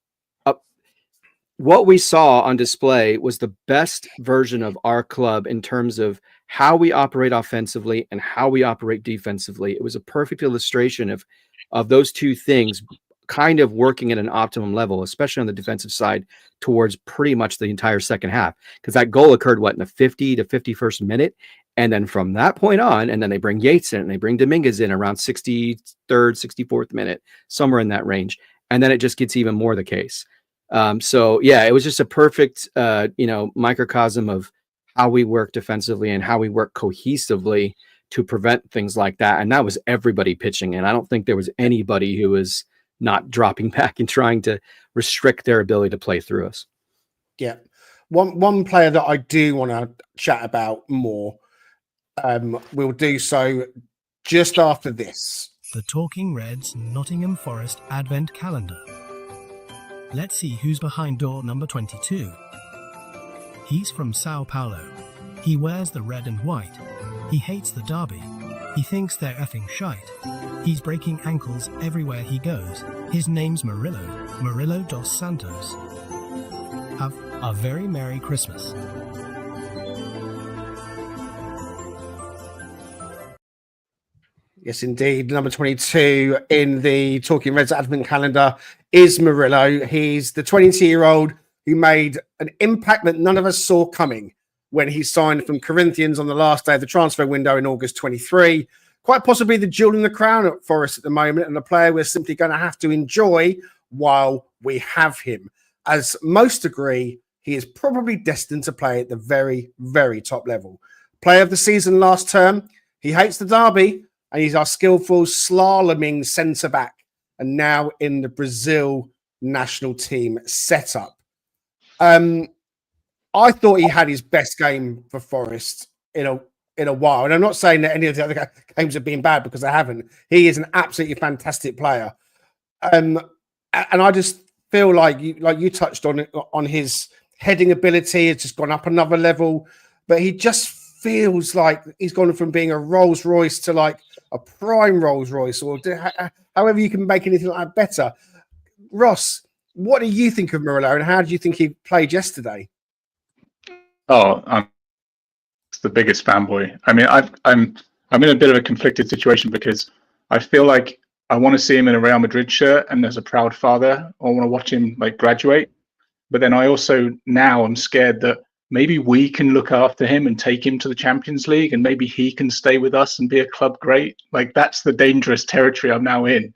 what we saw on display was the best version of our club in terms of how we operate offensively and how we operate defensively. It was a perfect illustration of those two things kind of working at an optimum level, especially on the defensive side, towards pretty much the entire second half. Because that goal occurred, in the 50 to 51st minute? And then from that point on, and then they bring Yates in, and they bring Dominguez in around 63rd, 64th minute, somewhere in that range. And then it just gets even more the case. So yeah, it was just a perfect, microcosm of how we work defensively and how we work cohesively to prevent things like that. And that was everybody pitching in. I don't think there was anybody who was not dropping back and trying to restrict their ability to play through us. Yeah. One player that I do want to chat about more, we'll do so just after this. the Talking Reds Nottingham Forest Advent Calendar. Let's see who's behind door number 22. He's from Sao Paulo. He wears the red and white. He hates the derby. He thinks they're effing shite. He's breaking ankles everywhere he goes. His name's Murillo dos Santos. Have a very Merry Christmas. Yes, indeed. Number 22 in the Talking Reds Advent Calendar is Murillo. He's the 22-year-old who made an impact that none of us saw coming when he signed from Corinthians on the last day of the transfer window in August 23. Quite possibly the jewel in the crown at Forest at the moment, and a player we're simply going to have to enjoy while we have him. As most agree, he is probably destined to play at the very, very top level. Player of the season last term, he hates the derby, and he's our skillful slaloming centre-back, and now in the Brazil national team setup. I thought he had his best game for Forest in a while. And I'm not saying that any of the other games have been bad, because they haven't. He is an absolutely fantastic player. And I just feel like you touched on his heading ability. It's just gone up another level. But he just feels like he's gone from being a Rolls Royce to like a prime Rolls Royce, or however you can make anything like that better. Ross, what do you think of Murillo, and how do you think he played yesterday? Oh, I'm the biggest fanboy. I mean, I'm in a bit of a conflicted situation, because I feel like I want to see him in a Real Madrid shirt and as a proud father. I want to watch him like graduate. But then I also now I'm scared that maybe we can look after him and take him to the Champions League, and maybe he can stay with us and be a club great. Like, that's the dangerous territory I'm now in.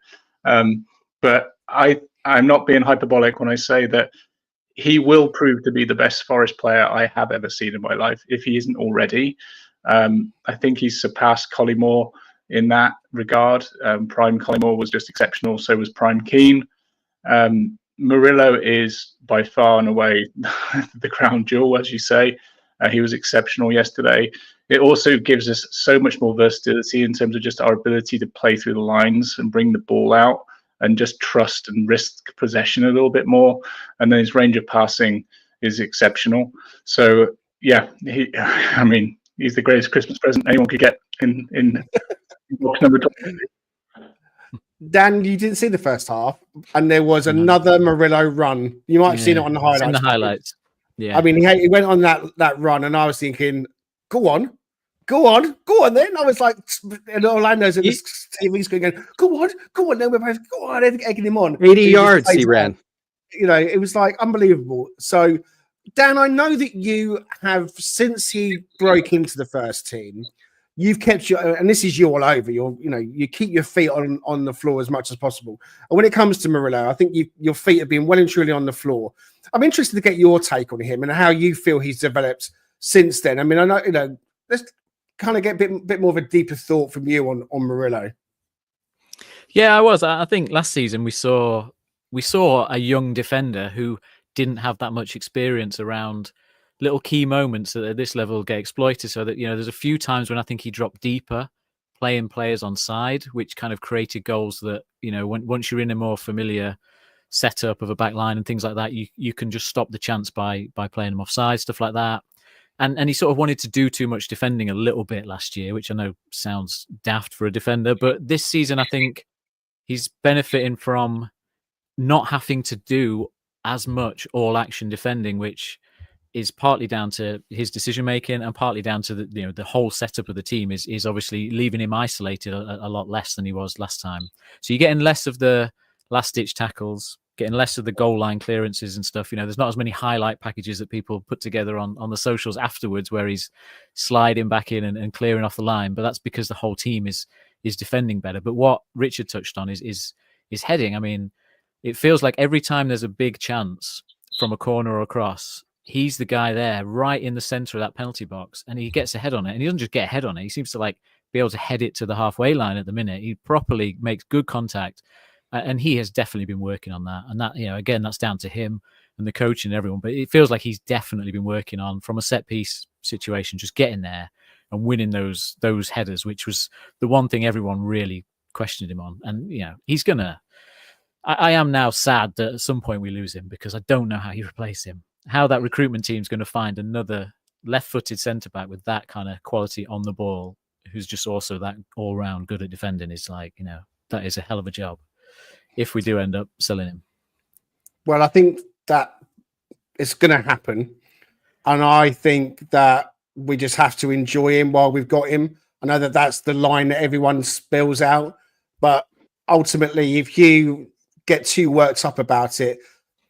But I'm not being hyperbolic when I say that he will prove to be the best Forest player I have ever seen in my life, if he isn't already. I think he's surpassed Collymore in that regard. Prime Collymore was just exceptional, so was Prime Keane. Murillo is by far and away the crown jewel, as you say. He was exceptional yesterday. It also gives us so much more versatility in terms of just our ability to play through the lines and bring the ball out and just trust and risk possession a little bit more. And then his range of passing is exceptional. So yeah, he's the greatest Christmas present anyone could get in box number 20. Dan, you didn't see the first half, and there was another Murillo run. You might have seen it on the highlights. In the highlights. Yeah. I mean, he went on that run, and I was thinking, go on then. I was like, and Orlando's in the TV screen going, go on, then we're both, go on, egging him on. 80 yards he ran. You know, it was like unbelievable. So, Dan, I know that you have, since he broke into the first team, you've kept your, and this is you all over. You keep your feet on the floor as much as possible. And when it comes to Murillo, I think your feet have been well and truly on the floor. I'm interested to get your take on him and how you feel he's developed since then. I mean, I know, let's kind of get a bit more of a deeper thought from you on Murillo. Yeah, I think last season we saw a young defender who didn't have that much experience around little key moments that at this level get exploited. So that, there's a few times when I think he dropped deeper, playing players on side, which kind of created goals that, once you're in a more familiar setup of a back line and things like that, you can just stop the chance by playing them offside, stuff like that. And he sort of wanted to do too much defending a little bit last year, which I know sounds daft for a defender. But this season, I think he's benefiting from not having to do as much all-action defending, which is partly down to his decision-making and partly down to the whole setup of the team is obviously leaving him isolated a lot less than he was last time. So you're getting less of the last-ditch tackles, getting less of the goal line clearances and stuff. There's not as many highlight packages that people put together on the socials afterwards where he's sliding back in and clearing off the line. But that's because the whole team is defending better. But what Richard touched on is heading. I mean, it feels like every time there's a big chance from a corner or a cross, he's the guy there right in the center of that penalty box, and he gets a head on it. And he doesn't just get a head on it. He seems to be able to head it to the halfway line at the minute. He properly makes good contact. And he has definitely been working on that. And that, again, that's down to him and the coach and everyone. But it feels like he's definitely been working on, from a set piece situation, just getting there and winning those headers, which was the one thing everyone really questioned him on. And, he's going to... I am now sad that at some point we lose him because I don't know how you replace him. How that recruitment team's going to find another left-footed centre-back with that kind of quality on the ball, who's just also that all-round good at defending, is like, that is a hell of a job if we do end up selling him. Well, I think that it's going to happen. And I think that we just have to enjoy him while we've got him. I know that that's the line that everyone spills out. But ultimately, if you get too worked up about it,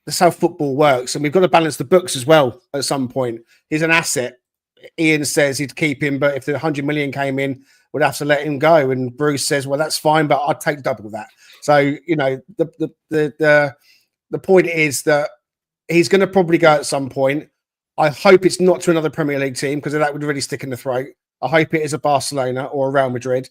that's how football works. And we've got to balance the books as well at some point. He's an asset. Ian says he'd keep him, but if the 100 million came in, we'd have to let him go. And Bruce says, well, that's fine, but I'd take double that. So, the point is that he's going to probably go at some point. I hope it's not to another Premier League team because that would really stick in the throat. I hope it is a Barcelona or a Real Madrid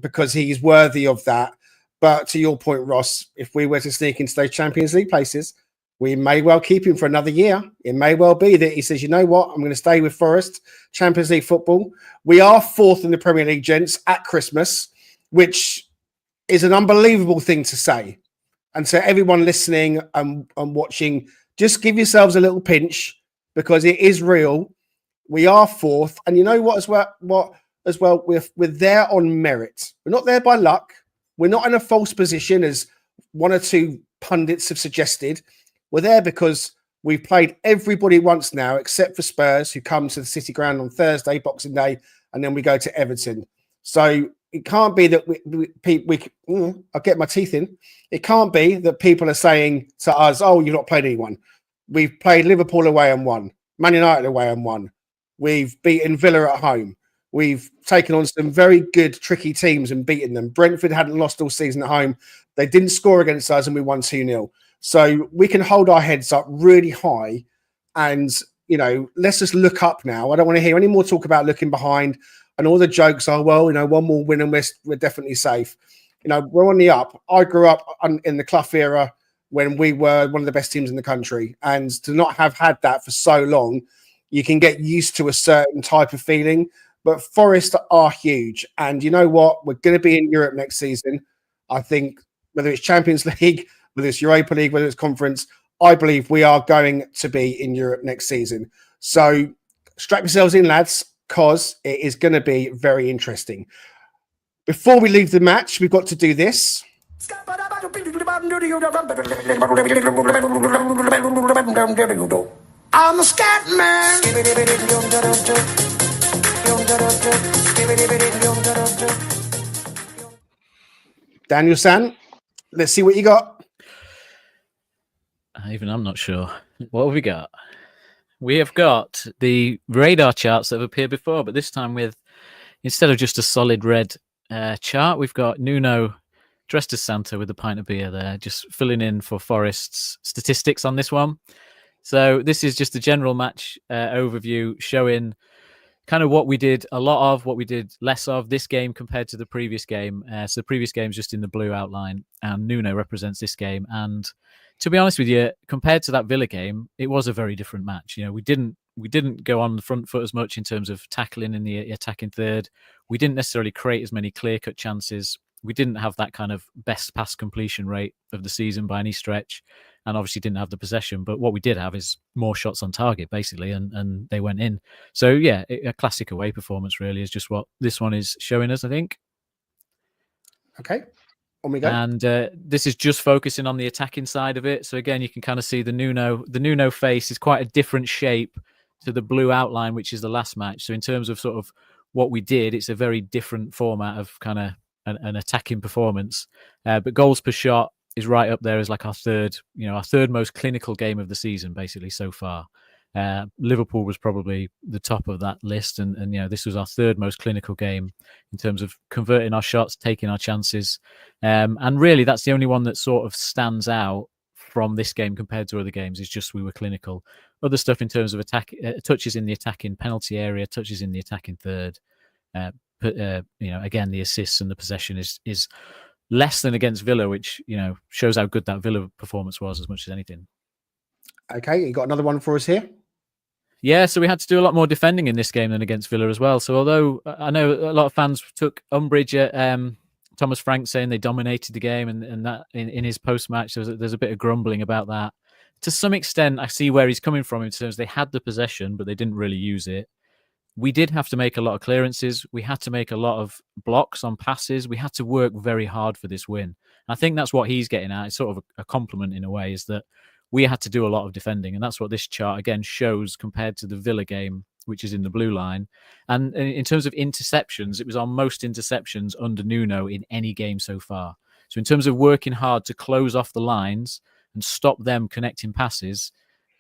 because he's worthy of that. But to your point, Ross, if we were to sneak into those Champions League places, we may well keep him for another year. It may well be that he says, you know what, I'm going to stay with Forest, Champions League football. We are fourth in the Premier League, gents, at Christmas, which is an unbelievable thing to say. And so everyone listening and watching, just give yourselves a little pinch because it is real. We are fourth. And you know what as well, we're there on merit. We're not there by luck. We're not in a false position, as one or two pundits have suggested. We're there because we've played everybody once now, except for Spurs, who come to the City Ground on Thursday, Boxing Day, and then we go to Everton. So it can't be that I'll get my teeth in. It can't be that people are saying to us, oh, you've not played anyone. We've played Liverpool away and won, Man United away and won. We've beaten Villa at home. We've taken on some very good, tricky teams and beaten them. Brentford hadn't lost all season at home. They didn't score against us and we won 2-0. So we can hold our heads up really high and, let's just look up now. I don't want to hear any more talk about looking behind and all the jokes are, well, one more win and we're definitely safe. We're on the up. I grew up in the Clough era when we were one of the best teams in the country. And to not have had that for so long, you can get used to a certain type of feeling. But Forest are huge. And you know what? We're going to be in Europe next season. I think whether it's Champions League, whether it's Europa League, whether it's Conference, I believe we are going to be in Europe next season. So strap yourselves in, lads, because it is going to be very interesting. Before we leave the match, we've got to do this. I'm a Statman. Daniel San, let's see what you got. Even I'm not sure. What have we got? We have got the radar charts that have appeared before, but this time instead of just a solid red chart, we've got Nuno dressed as Santa with a pint of beer there, just filling in for Forest's statistics on this one. So this is just a general match overview showing kind of what we did a lot of, what we did less of this game compared to the previous game. So the previous game is just in the blue outline, and Nuno represents this game. And to be honest with you, compared to that Villa game, it was a very different match. We didn't go on the front foot as much in terms of tackling in the attacking third. We didn't necessarily create as many clear-cut chances. We didn't have that kind of best pass completion rate of the season by any stretch, and obviously didn't have the possession. But what we did have is more shots on target, basically, and they went in. So, yeah, a classic away performance really is just what this one is showing us, I think. Okay, on we go. And this is just focusing on the attacking side of it. So, again, you can kind of see the Nuno face is quite a different shape to the blue outline, which is the last match. So in terms of sort of what we did, it's a very different format of kind of an attacking performance. But goals per shot is right up there as like our third most clinical game of the season, basically, so far. Liverpool was probably the top of that list. And this was our third most clinical game in terms of converting our shots, taking our chances. And really, that's the only one that sort of stands out from this game compared to other games, is just we were clinical. Other stuff in terms of attack, touches in the attacking penalty area, touches in the attacking third. Again, the assists and the possession is less than against Villa, which shows how good that Villa performance was as much as anything. Okay, you got another one for us here? Yeah, so we had to do a lot more defending in this game than against Villa as well. So although I know a lot of fans took umbrage at Thomas Frank saying they dominated the game, and that in his post-match, there's a bit of grumbling about that. To some extent, I see where he's coming from in terms they had the possession, but they didn't really use it. We did have to make a lot of clearances. We had to make a lot of blocks on passes. We had to work very hard for this win. I think that's what he's getting at. It's sort of a compliment in a way, is that we had to do a lot of defending. And that's what this chart, again, shows compared to the Villa game, which is in the blue line. And in terms of interceptions, it was our most interceptions under Nuno in any game so far. So in terms of working hard to close off the lines and stop them connecting passes,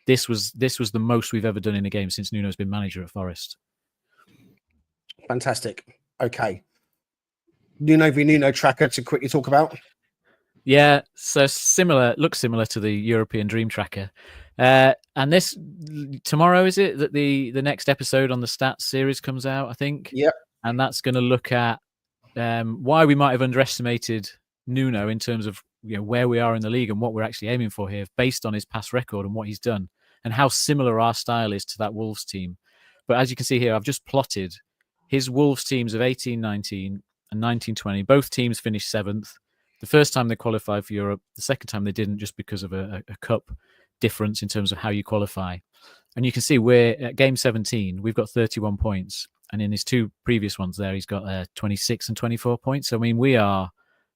this was the most we've ever done in a game since Nuno's been manager at Forest. Fantastic. Okay. Nuno v Nuno tracker to quickly talk about. Yeah, so looks similar to the European Dream Tracker. And this tomorrow, is it that the next episode on the stats series comes out, I think? Yep. And that's going to look at why we might have underestimated Nuno in terms of where we are in the league and what we're actually aiming for here, based on his past record and what he's done, and how similar our style is to that Wolves team. But as you can see here, I've just plotted his Wolves teams of 18-19 and 19-20. Both teams finished 7th. The first time they qualified for Europe, the second time they didn't, just because of a cup difference in terms of how you qualify. And you can see we're at game 17, we've got 31 points. And in his two previous ones there, he's got 26 and 24 points. So, I mean, we are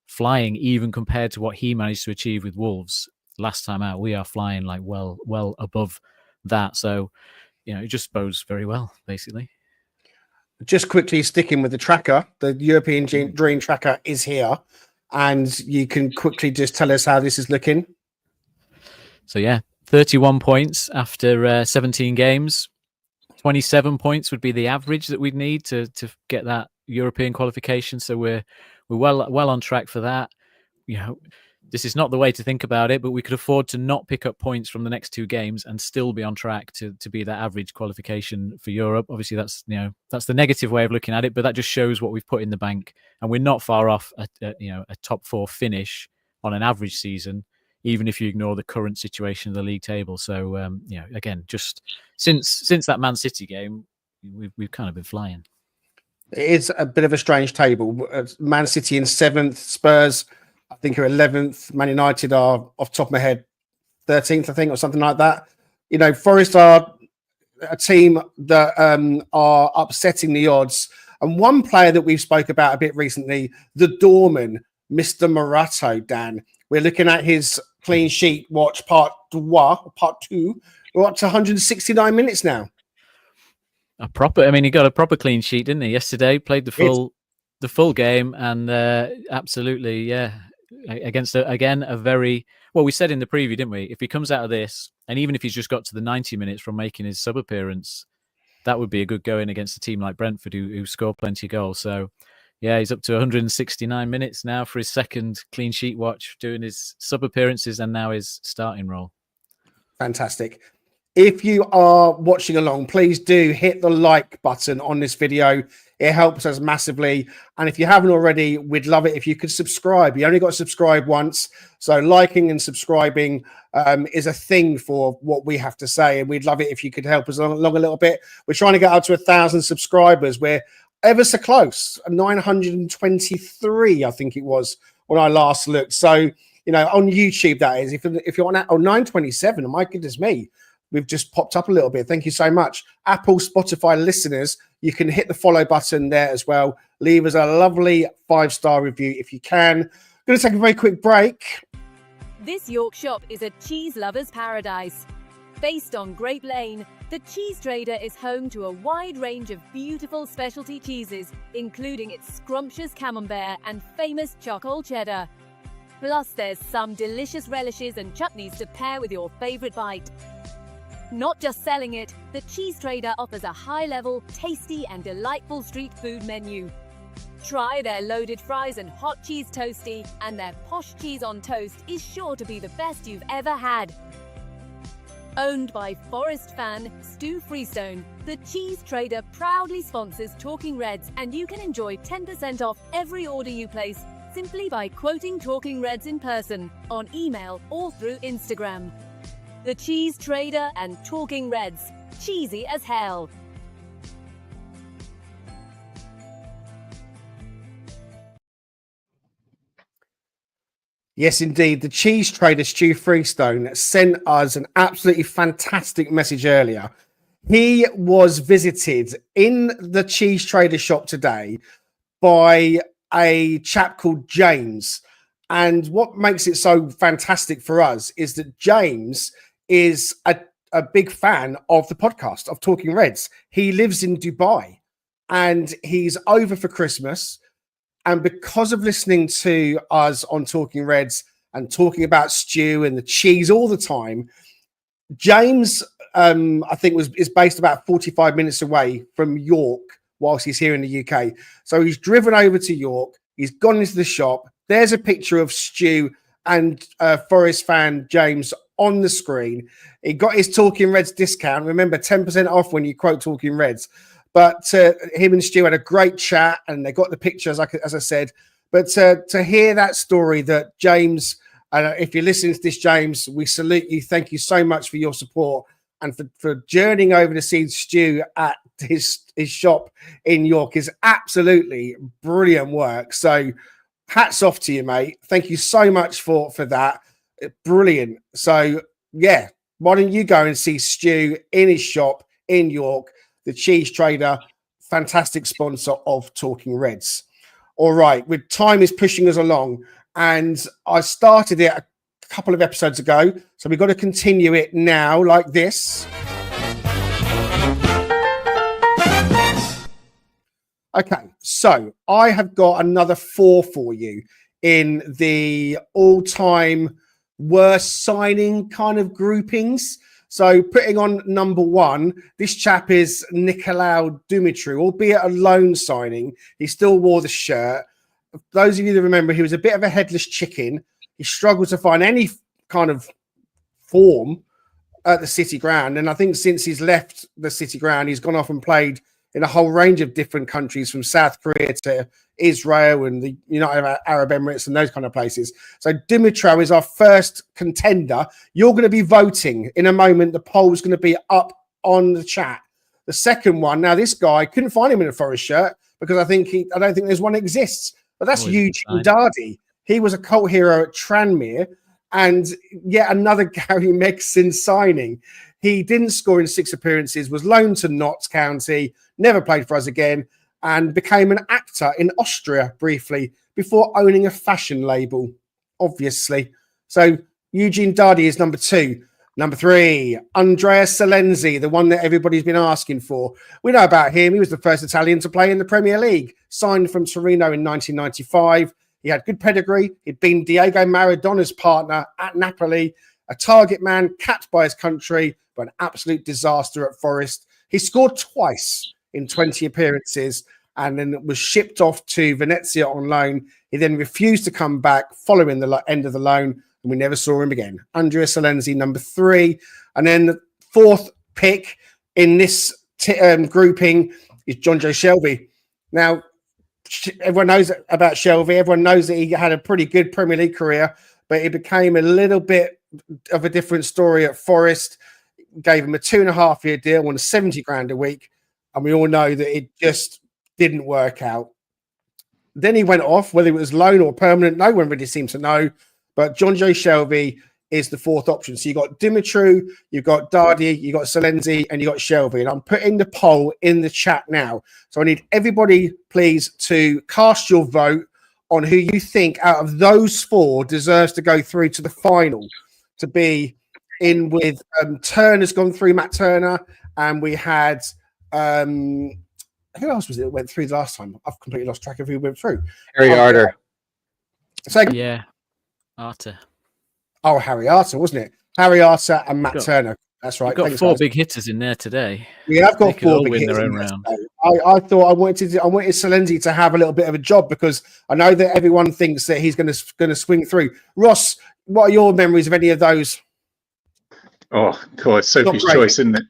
flying even compared to what he managed to achieve with Wolves last time out. We are flying like well above that. So, it just bodes very well, basically. Just quickly sticking with the tracker, the European Dream Tracker is here, and you can quickly just tell us how this is looking. So, 31 points after 17 games. 27 points would be the average that we'd need to get that European qualification. So we're well on track for that. This is not the way to think about it, but we could afford to not pick up points from the next two games and still be on track to be that average qualification for Europe. Obviously, that's the negative way of looking at it, but that just shows what we've put in the bank, and we're not far off a top 4 finish on an average season, even if you ignore the current situation of the league table. So again, just since that Man City game, we've kind of been flying. It is a bit of a strange table. Man City in 7th, Spurs I think are 11th. Man United are, off the top of my head, 13th, I think, or something like that. Forest are a team that are upsetting the odds. And one player that we've spoke about a bit recently, the doorman, Mr. Murillo, Dan. We're looking at his clean sheet watch, part 2. We're up to 169 minutes now. He got a proper clean sheet, didn't he? Yesterday, played the full game, and absolutely, against a very, well, we said in the preview, didn't we? If he comes out of this, and even if he's just got to the 90 minutes from making his sub appearance, that would be a good going against a team like Brentford who score plenty of goals. So he's up to 169 minutes now for his second clean sheet watch, doing his sub appearances and now his starting role. Fantastic. If you are watching along, please do hit the like button on this video. It helps us massively. And if you haven't already, we'd love it if you could subscribe. You only got to subscribe once. So liking and subscribing is a thing for what we have to say. And we'd love it if you could help us along a little bit. We're trying to get up to 1,000 subscribers. We're ever so close. 923, I think it was, when I last looked. So, on YouTube, that is. If you're on 927, my goodness me. We've just popped up a little bit. Thank you so much. Apple, Spotify listeners, you can hit the follow button there as well. Leave us a lovely 5-star review if you can. Going to take a very quick break. This York shop is a cheese lover's paradise. Based on Grape Lane, the Cheese Trader is home to a wide range of beautiful specialty cheeses, including its scrumptious camembert and famous charcoal cheddar. Plus, there's some delicious relishes and chutneys to pair with your favorite bite. Not just selling it, the Cheese Trader offers a high-level, tasty and delightful street food menu. Try their loaded fries and hot cheese toasty, and their posh cheese on toast is sure to be the best you've ever had. Owned by Forest fan Stu Freestone, the Cheese Trader proudly sponsors Talking Reds, and you can enjoy 10% off every order you place simply by quoting Talking Reds in person, on email or through Instagram. The Cheese Trader and Talking Reds, cheesy as hell. Yes, indeed. The cheese trader Stu Freestone sent us an absolutely fantastic message earlier. He was visited in the cheese trader shop today by a chap called James. And what makes it so fantastic for us is that James is a big fan of the podcast, of Talking Reds. He lives in Dubai and he's over for Christmas. And because of listening to us on Talking Reds and talking about stew and the cheese all the time, James, I think, is based about 45 minutes away from York whilst he's here in the UK. So he's driven over to York. He's gone into the shop. There's a picture of Stu and Forest fan James on the screen. He got his Talking Reds discount. Remember, 10% off when you quote Talking Reds. But him and Stu had a great chat, and they got the pictures, as I said. But to hear that story that James, if you're listening to this, James, we salute you. Thank you so much for your support and for journeying over to see Stu at his shop in York is absolutely brilliant work. So hats off to you, mate. Thank you so much for that. Brilliant. So, yeah, why don't you go and see Stu in his shop in York, the cheese trader, fantastic sponsor of Talking Reds. All right, with time is pushing us along, and I started it a couple of episodes ago, so we've got to continue it now like this. Okay, so I have got another 4 for you in the all-time worst signing kind of groupings. So putting on number 1, this chap is Nicolaou Dumitru, albeit a loan signing. He still wore the shirt. Those of you that remember, he was a bit of a headless chicken. He struggled to find any kind of form at the City Ground. And I think since he's left the City Ground, he's gone off and played in a whole range of different countries, from South Korea to Israel and the United Arab Emirates and those kind of places. So Dumitru is our first contender. You're going to be voting in a moment. The poll's going to be up on the chat. The second one, now this guy, couldn't find him in a Forest shirt because I don't think there's one that exists. But that's Eugene Dardy. He was a cult hero at Tranmere, and yet another Gary Megson signing. He didn't score in 6 appearances, was loaned to Notts County, never played for us again, and became an actor in Austria briefly before owning a fashion label, obviously. So Eugene Dardy is number 2. Number 3, Andrea Salenzi, the one that everybody's been asking for. We know about him. He was the first Italian to play in the Premier League, signed from Torino in 1995. He had good pedigree. He'd been Diego Maradona's partner at Napoli, a target man, capped by his country, but an absolute disaster at Forest. He scored twice in 20 appearances and then was shipped off to Venezia on loan. He then refused to come back following the end of the loan, and we never saw him again. Andrea Salenzi, number 3. And then the 4th pick in this grouping is John Joe Shelby. Now, everyone knows about Shelby. Everyone knows that he had a pretty good Premier League career, but it became a little bit of a different story at Forest. Gave him a 2.5-year deal, won 70 grand a week. And we all know that it just didn't work out. Then he went off, whether it was loan or permanent, no one really seems to know. But John Joe Shelby is the 4th option. So you got Dumitru, you've got Dardy, you got Salenzi, and you got Shelby. And I'm putting the poll in the chat now. So I need everybody, please, to cast your vote on who you think out of those 4 deserves to go through to the final, to be in with Turner's gone through, Matt Turner, and we had who else was it that went through the last time? I've completely lost track of who went through. Harry Arter. Yeah, Arter. Oh, Harry Arter, wasn't it? Harry Arter and Matt Turner. That's right. We've got 4 big hitters in there today. We have got 4 big win hitters their own in round. I thought I wanted Salenzi to have a little bit of a job because I know that everyone thinks that he's going to swing through. Ross, what are your memories of any of those? Oh, God, it's Sophie's choice, isn't it?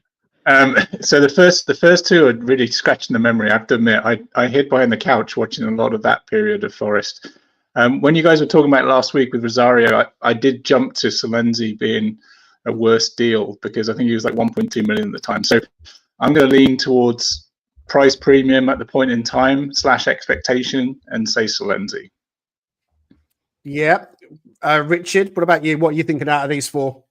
So the first 2 are really scratching the memory. I have to admit, I hid behind the couch watching a lot of that period of Forest. When you guys were talking about last week with Rosario, I did jump to Salenzi being a worse deal because I think he was like 1.2 million at the time. So I'm going to lean towards price premium at the point in time / expectation and say Salenzi. Yeah, Richard, what about you? What are you thinking out of these four?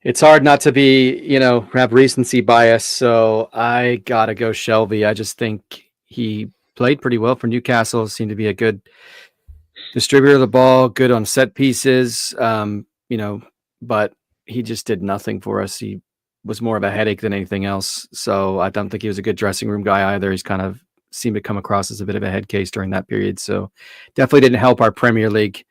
It's hard not to be, have recency bias. So I got to go Shelby. I just think he played pretty well for Newcastle, seemed to be a good distributor of the ball, good on set pieces, but he just did nothing for us. He was more of a headache than anything else. So I don't think he was a good dressing room guy either. He's kind of seemed to come across as a bit of a head case during that period. So definitely didn't help our Premier League,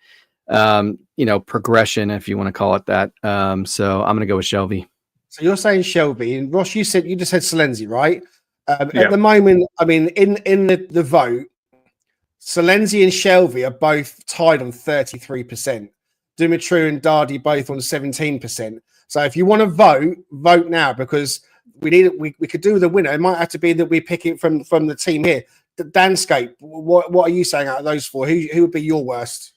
progression, if you want to call it that. So I'm going to go with Shelby. So you're saying Shelby, and Ross, you just said Solenzi, right? Yeah. At the moment, I mean, in the vote, Solenzi and Shelby are both tied on 33%. Dumitru and Dardy both on 17%. So if you want to vote now, because we could do the winner. It might have to be that we pick it from the team here. The Danscape, what are you saying out of those four? Who would be your worst?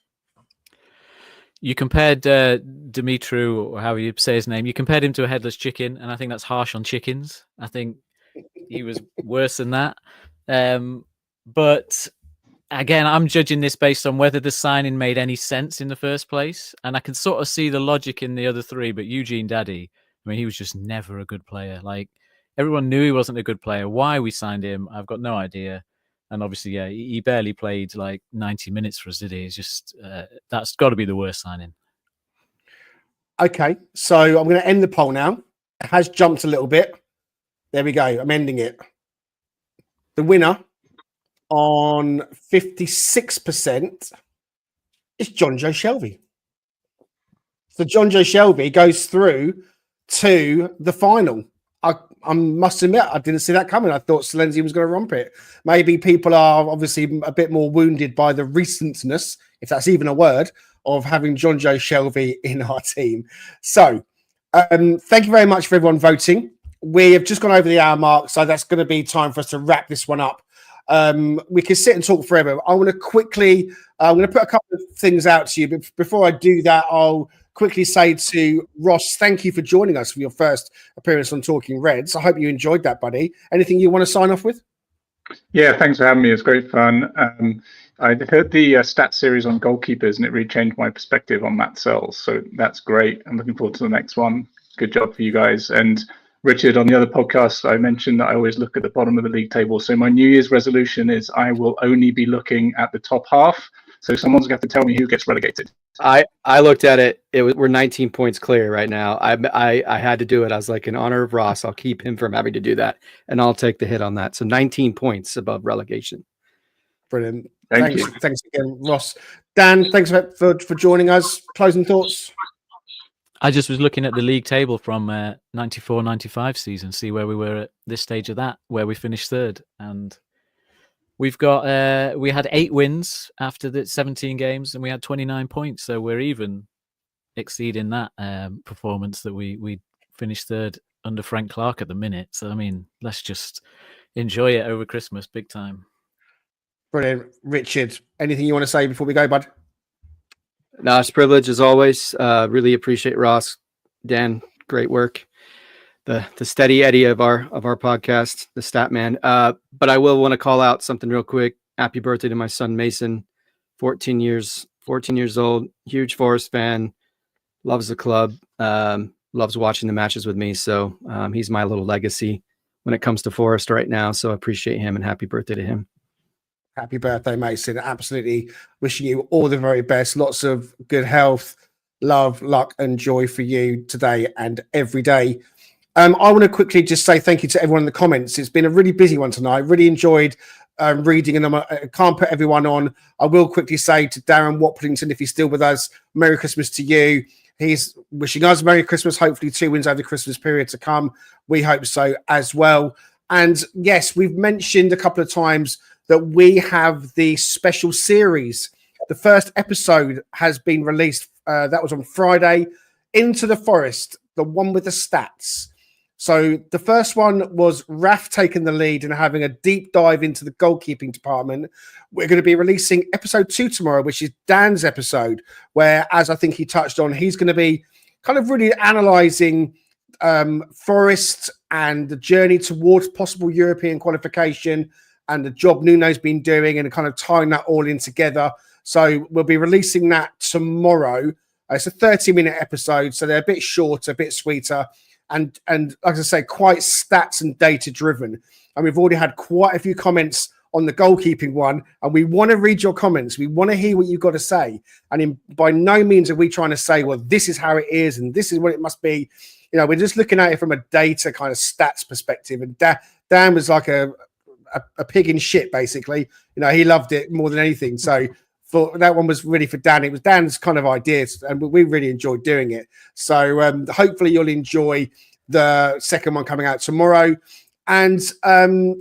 You compared Dumitru, or how you say his name, you compared him to a headless chicken, and I think that's harsh on chickens. I think he was worse than that. But again, I'm judging this based on whether the signing made any sense in the first place. And I can sort of see the logic in the other three, but Eugene Daddy, I mean, he was just never a good player. Like, everyone knew he wasn't a good player. Why we signed him, I've got no idea. And obviously, yeah, he barely played like 90 minutes for us, did he? It's just, that's got to be the worst signing. Okay, so I'm going to end the poll now. It has jumped a little bit. There we go. I'm ending it. The winner on 56% is John Joe Shelby. So John Joe Shelby goes through to the final. I must admit, I didn't see that coming. I thought Solenzi was going to romp it. Maybe people are obviously a bit more wounded by the recentness, if that's even a word, of having John Joe Shelby in our team. So thank you very much for everyone voting. We have just gone over the hour mark, so that's going to be time for us to wrap this one up. We can sit and talk forever. I want to quickly, I'm going to put a couple of things out to you, but before I do that, I'll quickly say to Ross, thank you for joining us for your first appearance on Talking Reds. I hope you enjoyed that, buddy. Anything you want to sign off with? Yeah, thanks for having me. It's great fun. I heard the stat series on goalkeepers, and it really changed my perspective on Matt Sells. So that's great. I'm looking forward to the next one. Good job for you guys. And Richard, on the other podcast, I mentioned that I always look at the bottom of the league table. So my New Year's resolution is I will only be looking at the top half. So someone's going to have to tell me who gets relegated. I looked at it. We're 19 points clear right now. I had to do it. I was like, in honor of Ross, I'll keep him from having to do that, and I'll take the hit on that. So 19 points above relegation. Brilliant. Thank you. Thanks again, Ross. Dan, thanks for joining us. Closing thoughts? I just was looking at the league table from 94-95 season, see where we were at this stage of that, where we finished third. And we've got, we had 8 wins after the 17 games, and we had 29 points. So we're even exceeding that performance that we finished third under Frank Clark at the minute. So, I mean, let's just enjoy it over Christmas, big time. Brilliant. Richard, anything you want to say before we go, bud? No, it's a privilege as always. Really appreciate Ross, Dan, great work. The steady Eddie of our podcast, the Statman. But I will want to call out something real quick. Happy birthday to my son Mason, 14 years old, huge Forest fan, loves the club, loves watching the matches with me. So he's my little legacy when it comes to Forest right now. So I appreciate him, and happy birthday to him. Happy birthday, Mason. Absolutely wishing you all the very best. Lots of good health, love, luck, and joy for you today and every day. I want to quickly just say thank you to everyone in the comments. It's been a really busy one tonight. Really enjoyed reading, and I can't put everyone on. I will quickly say to Darren Watlington, if he's still with us, Merry Christmas to you. He's wishing us Merry Christmas. Hopefully 2 wins over the Christmas period to come. We hope so as well. And yes, we've mentioned a couple of times that we have the special series. The first episode has been released. That was on Friday. Into the Forest, the one with the stats. So the first one was Raf taking the lead and having a deep dive into the goalkeeping department. We're going to be releasing episode 2 tomorrow, which is Dan's episode, where, as I think he touched on, he's going to be kind of really analysing Forest and the journey towards possible European qualification, and the job Nuno's been doing, and kind of tying that all in together. So we'll be releasing that tomorrow. It's a 30-minute episode, so they're a bit shorter, a bit sweeter, and like I say, quite stats and data driven. And we've already had quite a few comments on the goalkeeping one, and we want to read your comments. We want to hear what you've got to say. And by no means are we trying to say, well, this is how it is and this is what it must be. You know, we're just looking at it from a data kind of stats perspective. And Dan was like a pig in shit, basically. You know, he loved it more than anything. So for that one was really for Dan. It was Dan's kind of ideas, and we really enjoyed doing it. So hopefully you'll enjoy the second one coming out tomorrow. And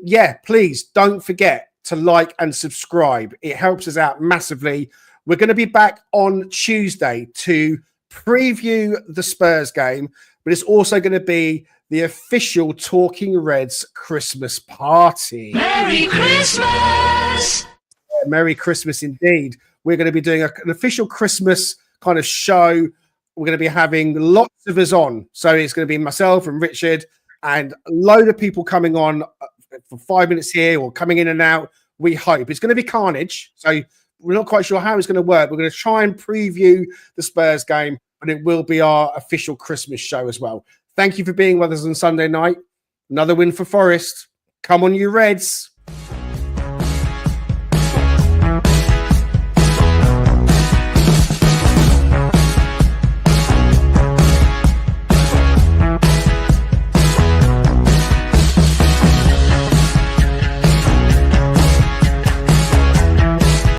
yeah, please don't forget to like and subscribe. It helps us out massively. We're going to be back on Tuesday to preview the Spurs game, but it's also going to be the official Talking Reds Christmas party. Merry Christmas! Merry Christmas indeed. We're going to be doing an official Christmas kind of show. We're going to be having lots of us on. So it's going to be myself and Richard and a load of people coming on for 5 minutes here or coming in and out. We hope it's going to be carnage. So we're not quite sure how it's going to work. We're going to try and preview the Spurs game, but it will be our official Christmas show as well. Thank you for being with us on Sunday night. Another win for Forest. Come on, you Reds.